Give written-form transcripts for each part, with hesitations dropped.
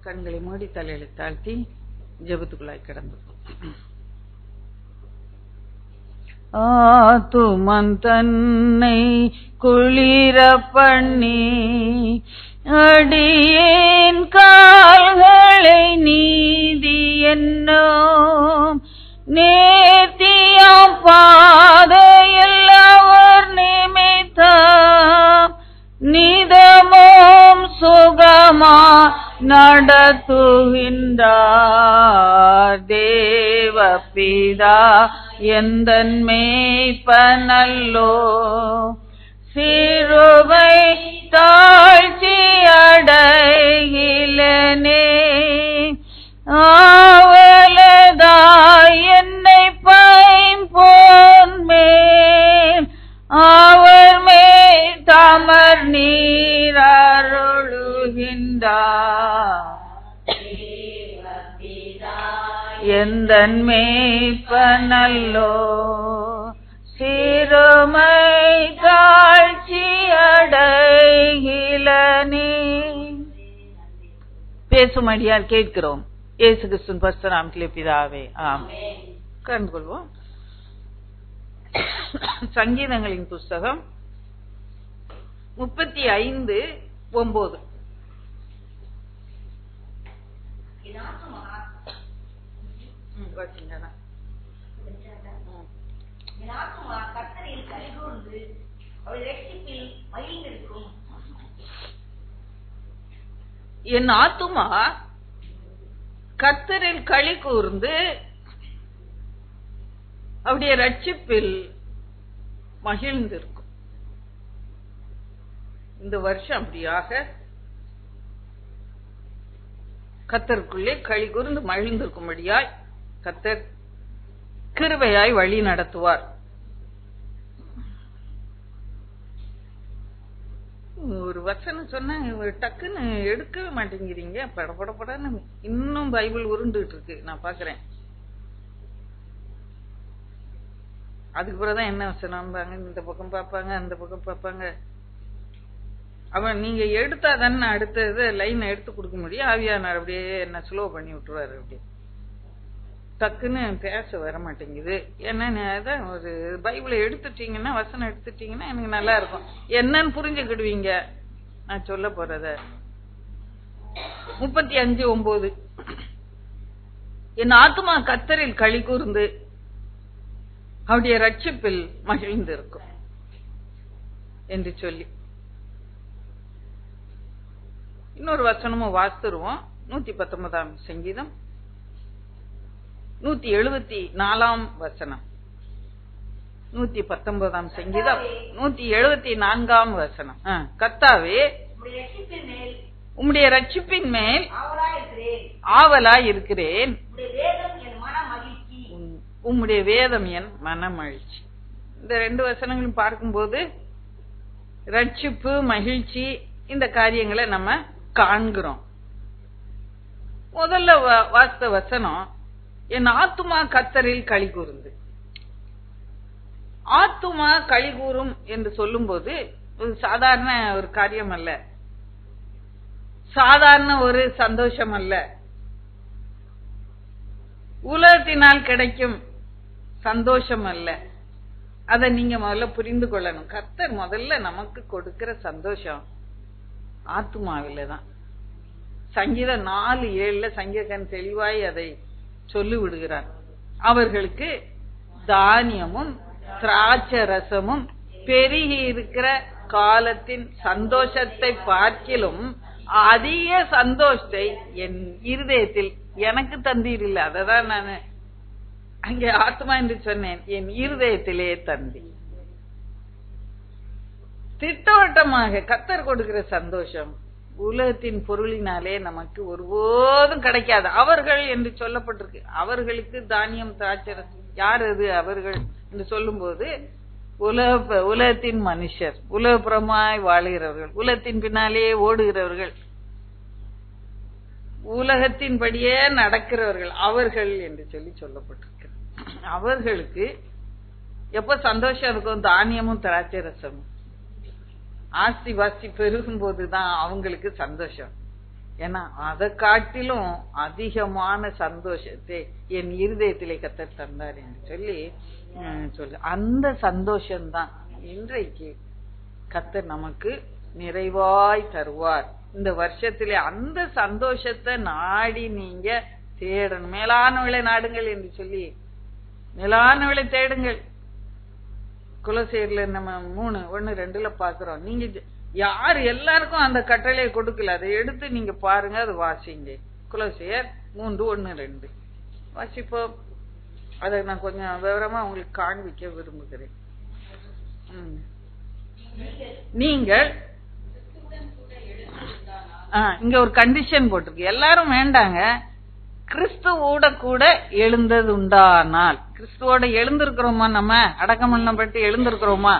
கண்களை மூடி தலையில தாழ்த்தி ஜெபத்துக்குள்ளாய் கிடந்து ஆத்துமன் தன்னை குளிர பண்ணி அடியேன் கால்களை நீதி என்னும் நேர்த்தியாம் பாதையில் அவர் நிமித்தம் நிதமும் சுகமா நடத்துகின்றார் தேவபிதா எந்தன் மேய்ப்பனல்லோ சிறுவை தாழ்ச்சி அடைகிலனே ஆவலதாய் என்னை பைம்பொன் மேல் அவர் மேல் தமர் நீர் அருளுகின்றார் எந்தன் மேய்ப்பனல்லோ சிறுமை தாழ்ச்சி அடைகிலனே. பேசுமடியார் கேட்கிறோம். இயேசு கிறிஸ்துவின் பரிசுத்த நாமத்திலே பிதாவே ஆமென். கண்டு கொள்வோம். சங்கீதங்களின் புஸ்தகம் 35:9. என் ஆத்துமா கர்த்தரில் களி கூர்ந்து அவருடைய ரட்சிப்பில் மகிழ்ந்திருக்கும். இந்த வருஷம் அப்படியாக கர்த்தருக்குள்ளே களி கூர்ந்து மகிழ்ந்திருக்கும்படியாய் கர்த்தர் கிருபையாய் வழி நடத்துவார். ஒரு வசனம் சொன்னா டக்குன்னு எடுக்கவே மாட்டேங்கிறீங்க. படப்படப்படன்னு இன்னும் பைபிள் உருண்டுட்டு இருக்கு. நான் பாக்குறேன். அதுக்கு பிறகுதான் என்ன வசனம் இந்த பக்கம் பார்ப்பாங்க அந்த பக்கம் பார்ப்பாங்க. அவன் நீங்க எடுத்தா தானே அடுத்தது லைன் எடுத்து கொடுக்க முடியும். ஆவியானார் அப்படியே என்ன ஸ்லோ பண்ணி விட்டுருவாரு. அப்படியே டக்குன்னு பேச வர மாட்டேங்குது. ஏன்னா ஒரு பைபிளை எடுத்துட்டீங்கன்னா வசனம் எடுத்துட்டீங்கன்னா எனக்கு நல்லா இருக்கும். என்னன்னு புரிஞ்சுக்கிடுவீங்க நான் சொல்ல போறத. 35:9 என் ஆத்துமா கர்த்தரில் களி கூர்ந்து அவருடைய ரட்சிப்பில் மகிழ்ந்து இருக்கும் என்று சொல்லி இன்னொரு வசனமும் வாசித்துருவோம். 119 சங்கீதம் 174 வசனம். 119 சங்கீதம் 174 வசனம். கர்த்தாவே உம்முடைய ரட்சிப்பின் மேல் ஆவலாய் இருக்கிறேன். உம்முடைய வேதம் என் மனமகிழ்ச்சி. இந்த 2 வசனங்களும் பார்க்கும்போது ரட்சிப்பு மகிழ்ச்சி இந்த காரியங்களை நம்ம காண்கிறோம். முதல்ல வாஸ்த வசனம் என் ஆத்துமா கர்த்தரில் களி கூர்ந்து. ஆத்துமா களி கூறும் என்று சொல்லும் போது ஒரு சாதாரண ஒரு காரியம் அல்ல, சாதாரண ஒரு சந்தோஷம் அல்ல, உலகத்தினால் கிடைக்கும் சந்தோஷம் அல்ல. அதை நீங்க முதல்ல புரிந்து கொள்ளணும். கர்த்தர் முதல்ல நமக்கு கொடுக்கிற சந்தோஷம் ஆத்துமாவில தான். சங்கீதம் 4:7 சங்கீதன் தெளிவாய் அதை சொல்லி விடுகிறார். அவர்களுக்கு தானியமும் திராட்சை ரசமும் பெருகி இருக்கிற காலத்தின் சந்தோஷத்தை பார்க்கிலும் அதிக சந்தோஷத்தை என் இருதயத்தில் எனக்கு தந்தீர். அததான் நான் அங்கே ஆத்மா என்று சொன்னேன். என் இருதயத்திலே தந்தி. திட்டவட்டமாக கர்த்தர் கொடுக்கிற சந்தோஷம் உலகத்தின் பொருளினாலே நமக்கு ஒருபோதும் கிடைக்காது. அவர்கள் என்று சொல்லப்பட்டிருக்கு. அவர்களுக்கு தானியம் திராட்சை ரசம். யார் அது அவர்கள் என்று சொல்லும் போது உலகத்தின் மனுஷர், உலகப்புறமாய் வாழுகிறவர்கள், உலகத்தின் பின்னாலே ஓடுகிறவர்கள், உலகத்தின்படியே நடக்கிறவர்கள் அவர்கள் என்று சொல்லி சொல்லப்பட்டிருக்கு. அவர்களுக்கு எப்ப சந்தோஷம் இருக்கும்? தானியமும் திராட்சை ரசமும். ஆஸ்தி வாஸ்தி பெருகும் போதுதான் அவங்களுக்கு சந்தோஷம். ஏன்னா அதை காட்டிலும் அதிகமான சந்தோஷத்தை என் இருதயத்திலே கர்த்தர் தந்தார் என்று சொல்லி அந்த சந்தோஷம்தான் இன்றைக்கு கர்த்தர் நமக்கு நிறைவாய் தருவார். இந்த வருஷத்திலே அந்த சந்தோஷத்தை நாடி நீங்க தேடணும். மேலானவளை நாடுங்கள் என்று சொல்லி மேலானவளை தேடுங்கள். குலசேரில நம்ம 3:1-2 பாக்குறோம். நீங்க யார் எல்லாருக்கும் அந்த கட்டளையை கொடுக்கல, அதை எடுத்து நீங்க பாருங்க, அது வாசிங்க. குலசேர் 3:1-2 வாசிப்போம். அதை நான் கொஞ்சம் விவரமா உங்களுக்கு காண்பிக்க விரும்புகிறேன். நீங்கள் இங்க ஒரு கண்டிஷன் போட்டிருக்கு. எல்லாரும் வேண்டாங்க, கிறிஸ்துவோட கூட எழுந்தது உண்டானால். கிறிஸ்துவோட எழுந்திருக்கிறோமா? நம்ம அடக்கம் பண்ணப்பட்டு எழுந்திருக்கிறோமா?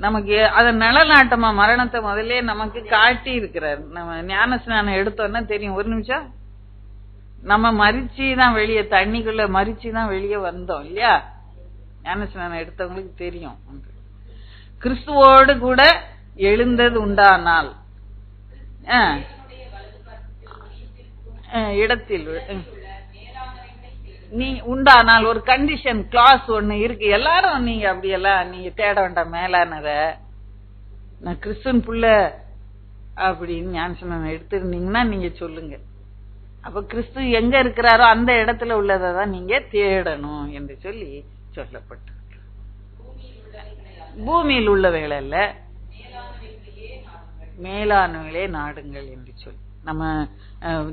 நமக்கு அத நிலநாட்டமா மரணத்தை முதல்ல நமக்கு காட்டி இருக்கிறார். நம்ம ஞான ஸ்நானம் எடுத்தோம்னா தெரியும். ஒரு நிமிஷம், நம்ம மரிச்சுதான் வெளியே, தண்ணிக்குள்ள மரிச்சுதான் வெளியே வந்தோம் இல்லையா? ஞான ஸ்நானம் எடுத்தவங்களுக்கு தெரியும். கிறிஸ்துவோடு கூட எழுந்தது உண்டானால் இடத்தில் நீ உண்டானால் ஒரு கண்டிஷன் கிளாஸ் ஒண்ணு இருக்கு. எல்லாரும் நீங்க அப்படியெல்லாம் நீங்க தேட வேண்டாம். மேலானத நான் கிறிஸ்துவன் புள்ள அப்படின்னு ஞானஸ்நானம் எடுத்திருந்தீங்கன்னா நீங்க சொல்லுங்க. அப்ப கிறிஸ்து எங்க இருக்கிறாரோ அந்த இடத்துல உள்ளதான் நீங்க தேடணும் என்று சொல்லி சொல்லப்பட்டு, பூமியில் உள்ளவைகள் அல்ல மேலானவைகளே நாடுங்கள் என்று சொல்லி நம்ம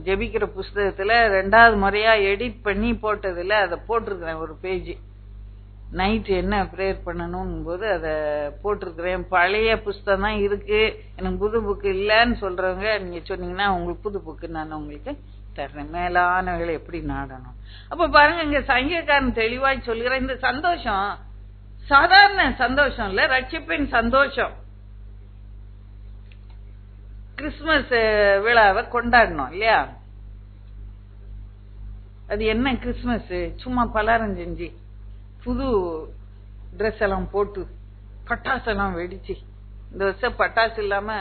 ஜெபிக்கிற புஸ்தகத்துல 2வது முறையா எடிட் பண்ணி போட்டதுல அதை போட்டிருக்கிறேன். ஒரு பேஜ் நைட் என்ன ப்ரேயர் பண்ணணும் போது அதை போட்டிருக்கிறேன். பழைய புஸ்தகம் தான் இருக்கு, எனக்கு புது புக்கு இல்லன்னு சொல்றவங்க நீங்க சொன்னீங்கன்னா உங்களுக்கு புது புக்கு நான் உங்களுக்கு தர்றேன். மேலானவைகளை எப்படி நாடணும். அப்ப பாருங்க, இங்க சங்கீதக்காரன் தெளிவாய் சொல்கிற இந்த சந்தோஷம் சாதாரண சந்தோஷம் இல்ல, ரட்சிப்பின் சந்தோஷம். கிறிஸ்துமஸ் விழாவை கொண்டாடணும் இல்லையா? அது என்ன கிறிஸ்துமஸ்? சும்மா பலகாரம் செஞ்சு புது ட்ரெஸ் எல்லாம் போட்டு பட்டாசு எல்லாம் வெடிச்சு, இந்த வருஷம் பட்டாசு இல்லாம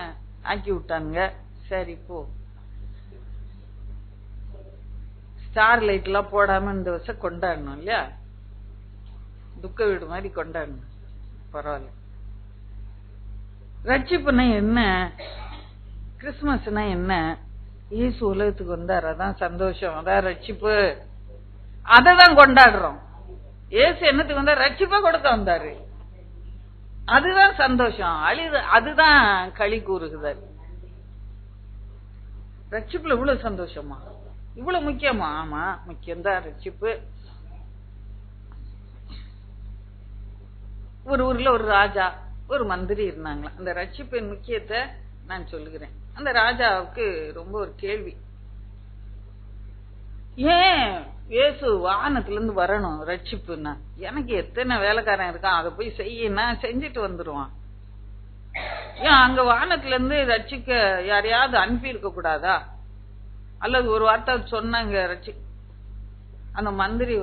ஆக்கி விட்டானுங்க. சரி, போ ஸ்டார் லைட் எல்லாம் போடாம இந்த வருஷம் கொண்டாடணும் இல்லையா? துக்க வீடு மாதிரி கொண்டாடணும், பரவாயில்ல. ரட்சிப்புனா என்ன? கிறிஸ்துமஸ்னா என்ன? இயேசு உலகத்துக்கு வந்தார், அதான் சந்தோஷம், அதான் ரட்சிப்பு. அததான் கொண்டாடுறோம். இயேசு என்னத்துக்கு வந்தார்? ரட்சிப்பை கொடுக்க வந்தாரு, அதுதான் சந்தோஷம். அதுதான் களி கூறுகிறார். ரட்சிப்புல இவ்வளவு சந்தோஷமா, இவ்வளவு முக்கியமா? ஆமா, முக்கியம்தான் ரட்சிப்பு. ஒரு ஊர்ல ஒரு ராஜா ஒரு மந்திரி இருந்தாங்களா. அந்த ரட்சிப்பின் முக்கியத்தை நான் சொல்லுகிறேன். அந்த ராஜாவுக்கு ரொம்ப ஒரு கேள்வி, ஏன் இயேசு வானத்துல இருந்து வரணும் ரட்சிப்புன்னா? எனக்கு எத்தனை வேலைக்காரன் இருக்கான், அதை போய் செய்யனா செஞ்சுட்டு வந்துருவான். ஏன் அங்க வானத்துல இருந்து ரட்சிக்க யாரையாவது அனுப்பி இருக்க கூடாதா? அல்லது ஒரு வார்த்தை சொன்னாங்க ரட்சி. அந்த மந்திரி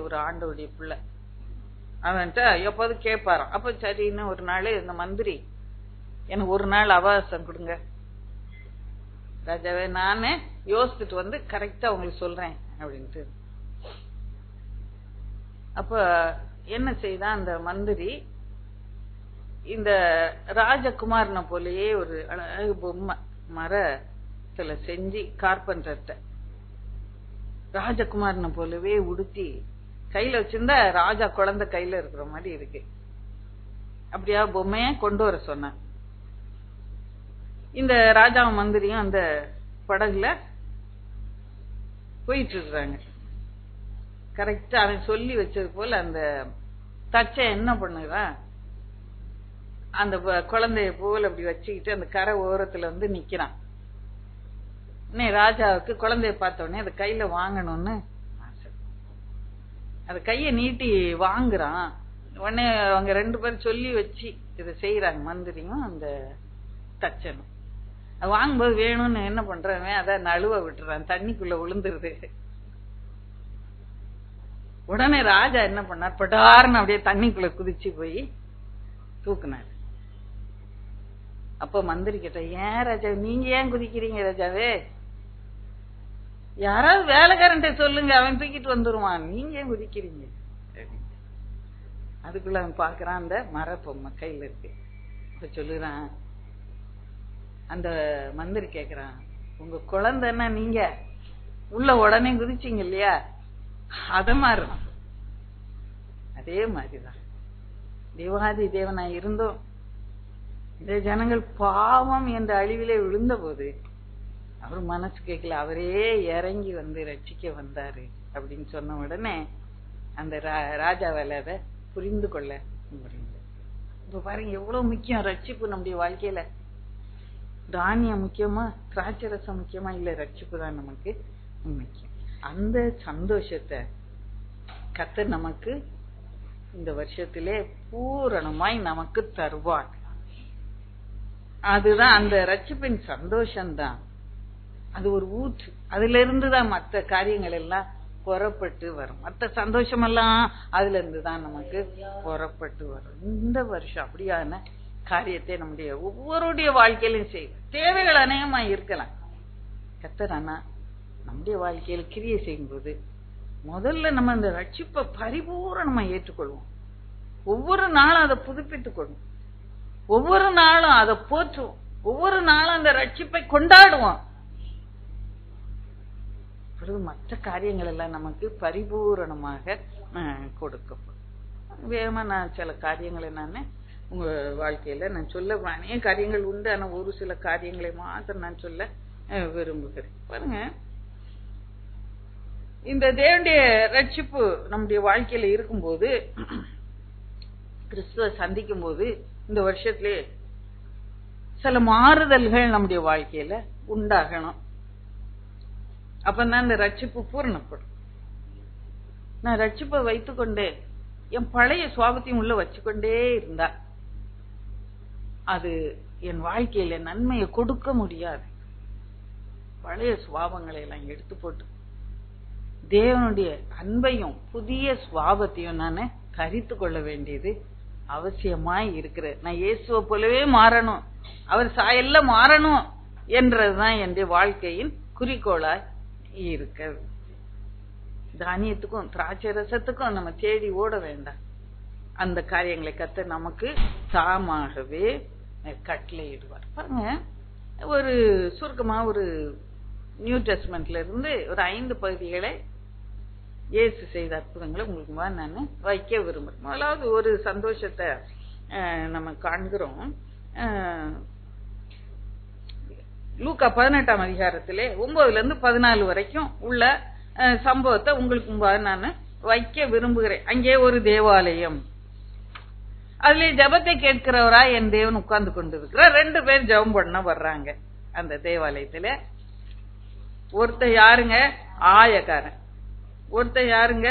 ஒரு ஆண்டோடைய பிள்ளை, அவன்கிட்ட எப்போது கேட்பாராம். அப்ப சரின்னு ஒரு நாள் இந்த மந்திரி, எனக்கு ஒரு நாள் அவகாசம் கொடுங்க ராஜாவே, நானே யோசிச்சுட்டு கரெக்டா உங்களுக்கு சொல்றேன் அப்படின்ட்டு. அப்ப என்ன செய்தான் அந்த மந்திரி, இந்த ராஜகுமாரனை போலயே ஒரு அழகு பொம்மை மரத்துல செஞ்சு கார்பெண்டர்ட்ட ராஜகுமாரனை போலவே உடுத்தி கையில வச்சிருந்தா ராஜா குழந்தை கையில இருக்கிற மாதிரி இருக்கு. அப்படியா பொம்மைய கொண்டு வர சொன்ன. இந்த ராஜா மந்திரியும் அந்த படகுல போயிட்டு இருக்கிறாங்க. கரெக்டா அவன் சொல்லி வச்சது போல அந்த தச்ச என்ன பண்ணுறான், அந்த குழந்தைய போல அப்படி வச்சுக்கிட்டு அந்த கரை ஓரத்துல நிக்கிறான். ராஜாவுக்கு குழந்தைய பார்த்த உடனே அதை கையில வாங்கணும்னு அந்த கைய நீட்டி வாங்குறான். உடனே அவங்க 2 பேரும் சொல்லி வச்சு இதை செய்யறாங்க, மந்திரியும் அந்த தச்சனும். அது வாங்கும்போது வேணும்னு என்ன பண்றவன் அத நழுவ விட்டுறான், தண்ணிக்குள்ள விழுந்துருது. உடனே ராஜா என்ன பண்ணார், படார்னு அப்படியே தண்ணிக்குள்ள குதிச்சு போய் தூக்குனார். அப்ப மந்திரி கேட்ட, ஏன் ராஜா நீங்க ஏன் குதிக்கிறீங்க ராஜாவே? யாராவது வேலைக்காரன்ட்ட சொல்லுங்க, அவன் தூக்கிட்டு வந்துருவான், நீங்க ஏன் குதிக்கிறீங்க? அதுக்குள்ள அவன் பாக்குறான், அந்த மர பொம்மை கையில இருக்கு. இப்ப சொல்லுறான், அந்த மந்திரி கேக்குறான், உங்க குழந்தைன்னா நீங்க உள்ள உடனே குதிச்சீங்க இல்லையா, அத மாறும். அதே மாதிரிதான் தேவாதி தேவனா இருந்தோம் இந்த ஜனங்கள் பாவம் என்ற அழிவிலே விழுந்த போது அவர் மனசு கேட்கல, அவரே இறங்கி வந்து ரட்சிக்க வந்தாரு அப்படின்னு சொன்ன உடனே அந்த ராஜாவால அதை புரிந்து கொள்ள முடியல. இப்ப பாருங்க எவ்வளவு முக்கியம் ரட்சிப்பு நம்முடைய வாழ்க்கையில. தானியம் முக்கியமா, திராட்சரசம் முக்கியமா, இல்ல ரட்சிப்பு தான் நமக்கு முக்கியம். அந்த சந்தோஷத்தை கர்த்தர் நமக்கு இந்த வருஷத்திலே பூரணமாய் நமக்கு தருவார். அதுதான் அந்த ரட்சிப்பின் சந்தோஷம்தான். அது ஒரு ஊற்று, அதுல இருந்துதான் மற்ற காரியங்கள் எல்லாம் புறப்பட்டு வரும். மற்ற சந்தோஷம் எல்லாம் அதுல இருந்துதான் நமக்கு புறப்பட்டு வரும். இந்த வருஷம் அப்படியான காரியத்தை நம்முடைய ஒவ்வொருடைய வாழ்க்கையிலும் செய்யும். தேவைகள் அநேகமா இருக்கலாம். கர்த்தர் ஆனா நம்முடைய வாழ்க்கையில கிரியை செய்யும் போது முதல்ல நம்ம அந்த ரட்சிப்பை பரிபூரணமா ஏற்றுக்கொள்வோம். ஒவ்வொரு நாளும் அதை புதுப்பித்துக் கொள்வோம், ஒவ்வொரு நாளும் அதை போற்றுவோம், ஒவ்வொரு நாளும் அந்த ரட்சிப்பை கொண்டாடுவோம். மற்ற காரியங்கள் எல்லாம் நமக்கு பரிபூரணமாக கொடுக்கப்படும். வேகமா நான் சில காரியங்களை நான் உங்க வாழ்க்கையில நான் சொல்ல, அநேக காரியங்கள் உண்டு, ஆனா ஒரு சில காரியங்களை மாத்திரம் நான் சொல்ல விரும்புகிறேன். பாருங்க, இந்த தேவனுடைய ரட்சிப்பு நம்முடைய வாழ்க்கையில இருக்கும்போது, கிறிஸ்துவ சந்திக்கும் போது இந்த வருஷத்திலே சில மாறுதல்கள் நம்முடைய வாழ்க்கையில உண்டாகணும். அப்பதான் இந்த ரட்சிப்பு பூரணப்படும். நான் ரட்சிப்பை வைத்துக்கொண்டே என் பழைய சுவாபத்தையும் உள்ள வச்சுக்கொண்டே இருந்தா அது என் வாழ்க்கையில நன்மையை கொடுக்க முடியாது. பழைய சுவாபங்களை எல்லாம் எடுத்து போட்டு தேவனுடைய அன்பையும் புதிய சுவாபத்தையும் நான் தரித்து கொள்ள வேண்டியது அவசியமாய் இருக்கிறது. நான் இயேசுவை போலவே மாறணும், அவர் சாயல்ல மாறணும் என்றதுதான் என்னுடைய வாழ்க்கையின் குறிக்கோளாய் இருக்கிறது. தானியத்துக்கும் திராட்சை ரசத்துக்கும் நம்ம தேடி ஓட வேண்டாம். அந்த காரியங்களை கர்த்தர் நமக்கு தாமாகவே கட்டளையிடுவார். பாருங்க, ஒரு சுருக்கமா ஒரு நியூ டெஸ்ட்மெண்ட்ல இருந்து ஒரு 5 பகுதிகளை இயேசு செய்த அற்புதங்களை உங்களுக்கு நான் வைக்க விரும்புறேன். முதலாவது ஒரு சந்தோஷத்தை நம்ம காண்கிறோம். லூக்கா 18ஆம் அதிகாரத்திலே 9ல இருந்து 14 வரைக்கும் உள்ள சம்பவத்தை உங்களுக்கு முன்பாக நான் வைக்க விரும்புகிறேன். அங்கே ஒரு தேவாலயம், அதுல ஜெபத்தை கேட்கிறவரா என் தேவன் உட்கார்ந்து கொண்டு இருக்கிறார். 2 பேர் ஜெபம் பண்ண வர்றாங்க அந்த தேவாலயத்துல. ஒருத்தர் யாருங்க? ஆயக்காரன். ஒருத்தர் யாருங்க?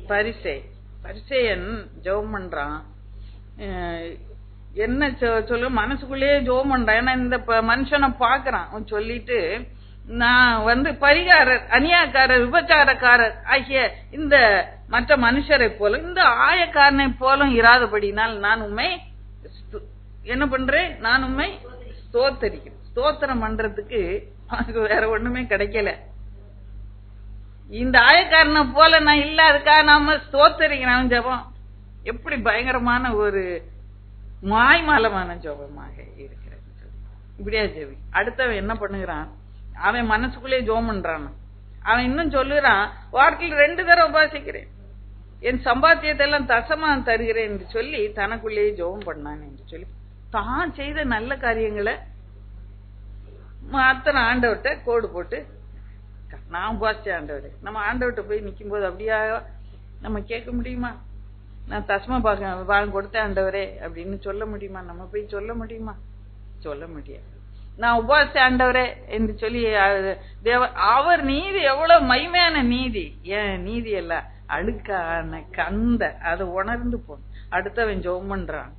பரிசேயன் ஜெபம் பண்றான். என்ன சொல்ல, மனசுக்குள்ளேயே ஜெபம் பண்றான். ஏன்னா இந்த மனுஷனை பாக்குறான். சொல்லிட்டு, நான் பரிகாரர், அநியாக்காரர், விபச்சாரக்காரர் ஆகிய இந்த மற்ற மனுஷரை போல இந்த ஆயக்காரனை போலும் இராதபடினால் நான் உண்மை என்ன பண்றேன்? நான் உண்மை ஸ்தோத்தரிக்கிறேன். ஸ்தோத்திரம் பண்றதுக்கு வேற ஒண்ணுமே கிடைக்கல. இந்த ஆயக்காரனை போல நான் இல்ல, அதுக்காக நாம ஸ்தோத்தரிக்கிறோம். ஜபம் எப்படி பயங்கரமான ஒரு மாய்மாலமான ஜபமாக இருக்கிறது. இப்படியா ஜெபி. அடுத்தவன் என்ன பண்ணுகிறான்? அவன் மனசுக்குள்ளே ஜோம் பண்றான். அவன் இன்னும் சொல்லுறான், வாரத்தில் 2 தடவை உபாசிக்கிறேன், என் சம்பாத்தியத்தை எல்லாம் தசமா தருகிறேன் என்று சொல்லி தனக்குள்ளேயே ஜோம் பண்ணான் என்று சொல்லி தான் செய்த நல்ல காரியங்களை அத்தனை ஆண்டவர்கிட்ட கோடு போட்டு, நான் உபாசிச்ச ஆண்டவரே, நம்ம ஆண்டவர்கிட்ட போய் நிற்கும் போது அப்படியா நம்ம கேட்க முடியுமா? நான் தசமா பாகம் கொடுத்த ஆண்டவரே அப்படின்னு சொல்ல முடியுமா? நம்ம போய் சொல்ல முடியுமா? சொல்ல முடியாது. நான் உபாசிச்ச ஆண்டவரே என்று சொல்லி அவர் நீதி எவ்வளவு மகிமையான நீதி. ஏன் நீதி எல்லாம் அழுக்கான கந்த அதை உணர்ந்து போன. அடுத்தவன் ஜெபம் பண்றான்.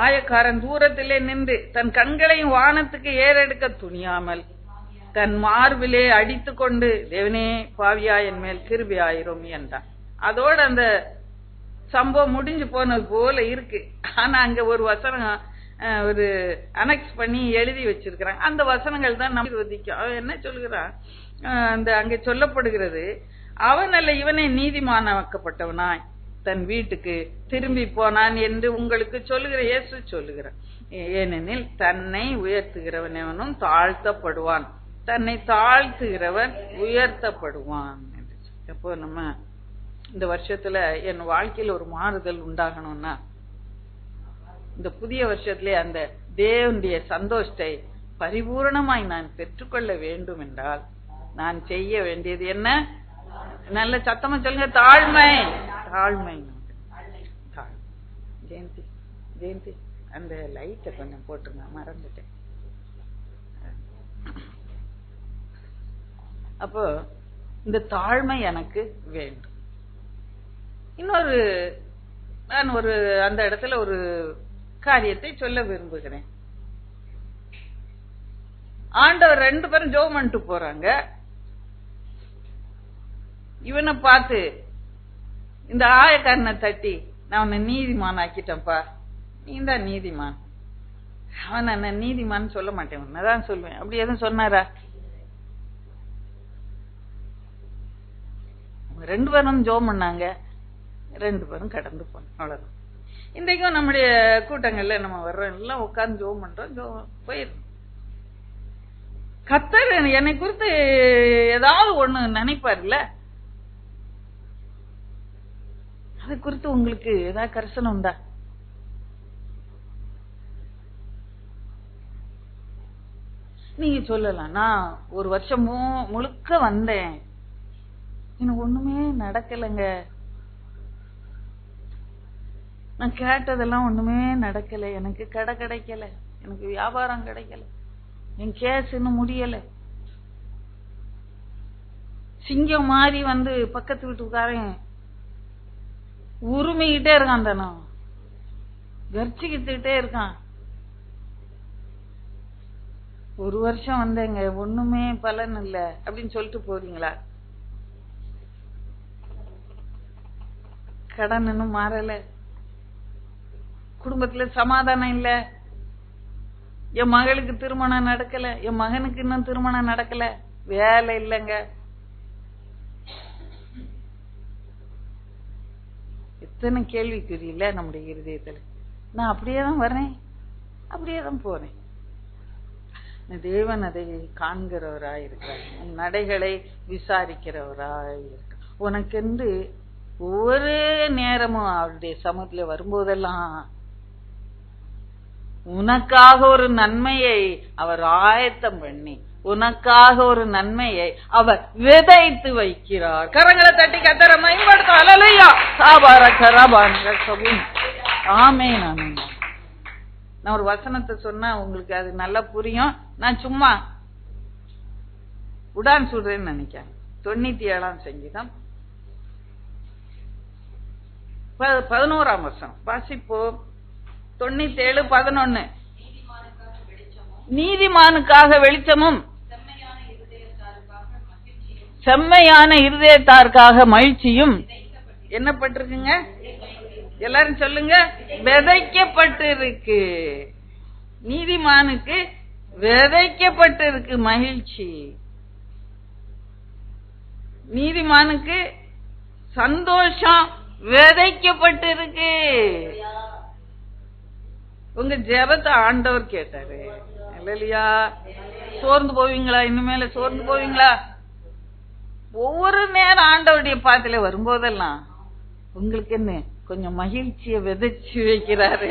ஆயக்காரன் தூரத்திலே நின்று தன் கண்களையும் வானத்துக்கு ஏறெடுக்க துணியாமல் தன் மார்பிலே அடித்து கொண்டு, தேவனே பாவியா என் மேல் கிருபையாயிரும் என்றான். அதோட அந்த சம்பவம் முடிஞ்சு போனது போல இருக்கு. ஆனா அங்க ஒரு வசனம் ஒரு அனெக்ஸ் பண்ணி எழுதி வச்சிருக்கிறாங்க. அந்த வசனங்கள் தான் நம்ம விதிக்கும். அவன் என்ன சொல்கிறான், அந்த அங்கே சொல்லப்படுகிறது, அவன் அல்ல இவனே நீதிமானாக்கப்பட்டவனாய் தன் வீட்டுக்கு திரும்பி போனான் என்று உங்களுக்கு சொல்லுகிற இயேசு சொல்லுகிறான். ஏனெனில் தன்னை உயர்த்துகிறவன் எவனும் தாழ்த்தப்படுவான், தன்னை தாழ்த்துகிறவன் உயர்த்தப்படுவான். அப்போ நம்ம இந்த வருஷத்துல என் வாழ்க்கையில் ஒரு மாறுதல் உண்டாகணும்னா, இந்த புதிய வருஷத்திலே அந்த தேவனுடைய சந்தோஷத்தை பரிபூரணமாய் நான் பெற்றுக்கொள்ள வேண்டும் என்றால் நான் செய்ய வேண்டியது என்ன? நல்ல சத்தமா சொல்லுங்க, தாழ்மை. தாழ்மை. ஜெயந்தி ஜெயந்தி அந்த லைட்டை கொஞ்சம் போட்டுருங்க, மறந்துட்டேன். அப்போ இந்த தாழ்மை எனக்கு வேண்டும். இன்னொரு நான் ஒரு அந்த இடத்துல ஒரு காரியத்தை சொல்ல விரும்புகிறேன். ஆண்டவர் 2 பேரும் ஜெபம் பண்ணிட்டு போறாங்க. இவனை பார்த்து இந்த ஆயக்காரனை தட்டி, நான் உன்னை நீதிமான் ஆக்கிட்டேன்ப்பா, நீ தான் நீதிமான். அவன் நான் நீதிமான் சொல்ல மாட்டேன், உன்னதான் சொல்லுவேன். அப்படி எதுவும் சொன்னாரா? 2 பேரும் ஜெபம் பண்ணாங்க, 2 பேரும் கடந்து போனோம். அவ்வளவுதான். இன்றைக்கும் நம்முடைய கூட்டங்கள்ல நம்ம வர்றோம், எல்லாம் உட்கார்ந்து ஜெபம் பண்றோம், போயிடும். கர்த்தர் என்னை குறித்து ஏதாவது ஒண்ணு நினைப்பாருல்ல, அதை குறித்து உங்களுக்கு ஏதாவது கரிசனம் உண்டா? நீங்க சொல்லலாம், நான் ஒரு வருஷம் முழுக்க வந்தேன், எனக்கு ஒண்ணுமே நடக்கலைங்க, நான் கேட்டதெல்லாம் ஒண்ணுமே நடக்கல, எனக்கு கடை கிடைக்கல, எனக்கு வியாபாரம் கிடைக்கல, என் கேஸ் இன்னும் முடியல. சிங்கம் மாதிரி வந்து பக்கத்து வீட்டுக்காரன் உரிமைகிட்டே இருக்கான், தானே கர்ச்சிக்கிட்டே இருக்கான். ஒரு வருஷம் வந்தேங்க, ஒண்ணுமே பலன் இல்ல அப்படின்னு சொல்லிட்டு போறீங்களா? கடன் இன்னும் மாறல, குடும்பத்துல சமாதானம் இல்ல, என் மகளுக்கு திருமணம் நடக்கல, என் மகனுக்கு இன்னும் திருமணம் நடக்கல, வேலை இல்லைங்க. எத்தனை கேள்விக்குறி இல்ல நம்முடைய இருதயத்துல. நான் அப்படியேதான் வர்றேன், அப்படியேதான் போறேன். தேவன் அதை காண்கிறவராய் இருக்கிறார், உன் நடைகளை விசாரிக்கிறவராய் இருக்கிறார். உனக்கென்று ஒவ்வொரு நேரமும் அவருடைய சமூகத்துல வரும்போதெல்லாம் உனக்காக ஒரு நன்மையை அவர் ஆயத்தம் பண்ணி, உனக்காக ஒரு நன்மையை அவர் விதைத்து வைக்கிறார். கரங்களை தட்டி கர்த்தரை மகிமைப்படுத்தும். அல்லேலூயா. ஆமென் ஆமென். நான் ஒரு வசனத்தை சொன்னா உங்களுக்கு அது நல்லா புரியும். நான் சும்மா உடான் சொல்றேன்னு நினைக்கிறேன். 97ஆம் சங்கீதம் 11ஆம் வசனம் வாசிப்போம். 97:11. நீதிமானுக்காக வெளிச்சமும் செம்மையான இருதயத்தாருக்காக மகிழ்ச்சியும் என்ன பட்டிருக்குங்க? எல்லாரும் சொல்லுங்க, விதைக்கப்பட்டிருக்கு. நீதிமானுக்கு விதைக்கப்பட்டிருக்கு மகிழ்ச்சி, நீதிமானுக்கு சந்தோஷம் விதைக்கப்பட்டிருக்கு. உங்க ஜெபத்தை ஆண்டவர் கேட்டாரு இல்லையா? சோர்ந்து போவீங்களா? இனிமேல சோர்ந்து போவீங்களா? ஒவ்வொரு நேரம் ஆண்டவருடைய பாத்துல வரும்போதெல்லாம் உங்களுக்கு என்ன கொஞ்சம் மகிழ்ச்சியை விதைச்சு வைக்கிறாரு.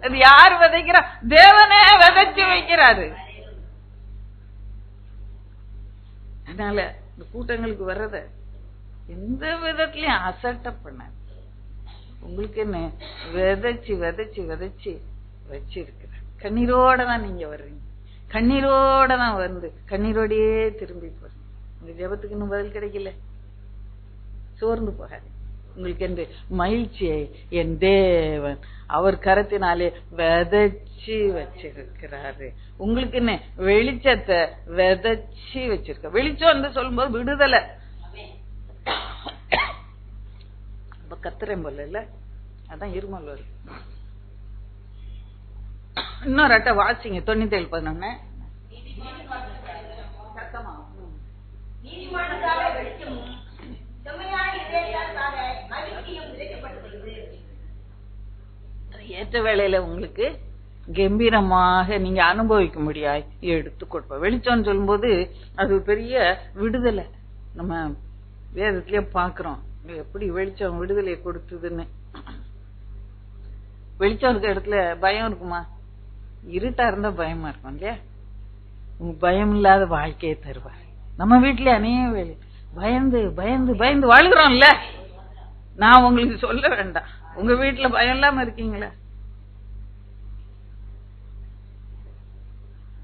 அது யார் விதைக்கிறா? தேவனே விதைச்சு வைக்கிறாரு. அதனால இந்த கூட்டங்களுக்கு வர்றத எந்த விதத்திலயும் அசட்ட பண்ணாது. உங்களுக்கு என்ன விதைச்சு விதைச்சு விதைச்சு வச்சிருக்கிற கண்ணீரோட தான் நீங்க வர்றீங்க, கண்ணீரோட தான் வந்து கண்ணீரோடையே திரும்பி போறீங்க. உங்க ஜெபத்துக்கு இன்னும் பதில் கிடைக்கல, சோர்ந்து போகாது. உங்களுக்கு என்று மகிழ்ச்சியை என் தேவன் அவர் கரத்தினாலே விதைச்சு வச்சிருக்கிறாரு. உங்களுக்கு என்ன வெளிச்சத்தை விதைச்சு வச்சிருக்க. வெளிச்சம் வந்து சொல்லும்போது விடுதலை. கத்துறேன் போல இல்ல, அதான் இருமல் வருது. இன்னொரு அட்டை வாசிங்க 97:11. ஏற்ற வேளையில உங்களுக்கு கம்பீரமாக நீங்க அனுபவிக்க முடியாது எடுத்து கொடுப்போம். வெளிச்சம் சொல்லும் போது அது பெரிய விடுதலை. நம்ம வேதத்திலேயே பாக்குறோம் எப்படி வெளிச்சம் விடுதலையை கொடுத்ததுன்னு. வெளிச்சம் இருக்க இடத்துல பயம் இருக்குமா? இருட்டா இருந்தா பயமா இருக்கும் இல்லையா? பயம் இல்லாத வாழ்க்கையை தருவார். நம்ம வீட்டுல அநேக வேலை பயந்து பயந்து பயந்து வாழ்கிறோம்ல. நான் உங்களுக்கு சொல்ல வேண்டாம், உங்க வீட்டுல பயம் இல்லாம இருக்கீங்களா?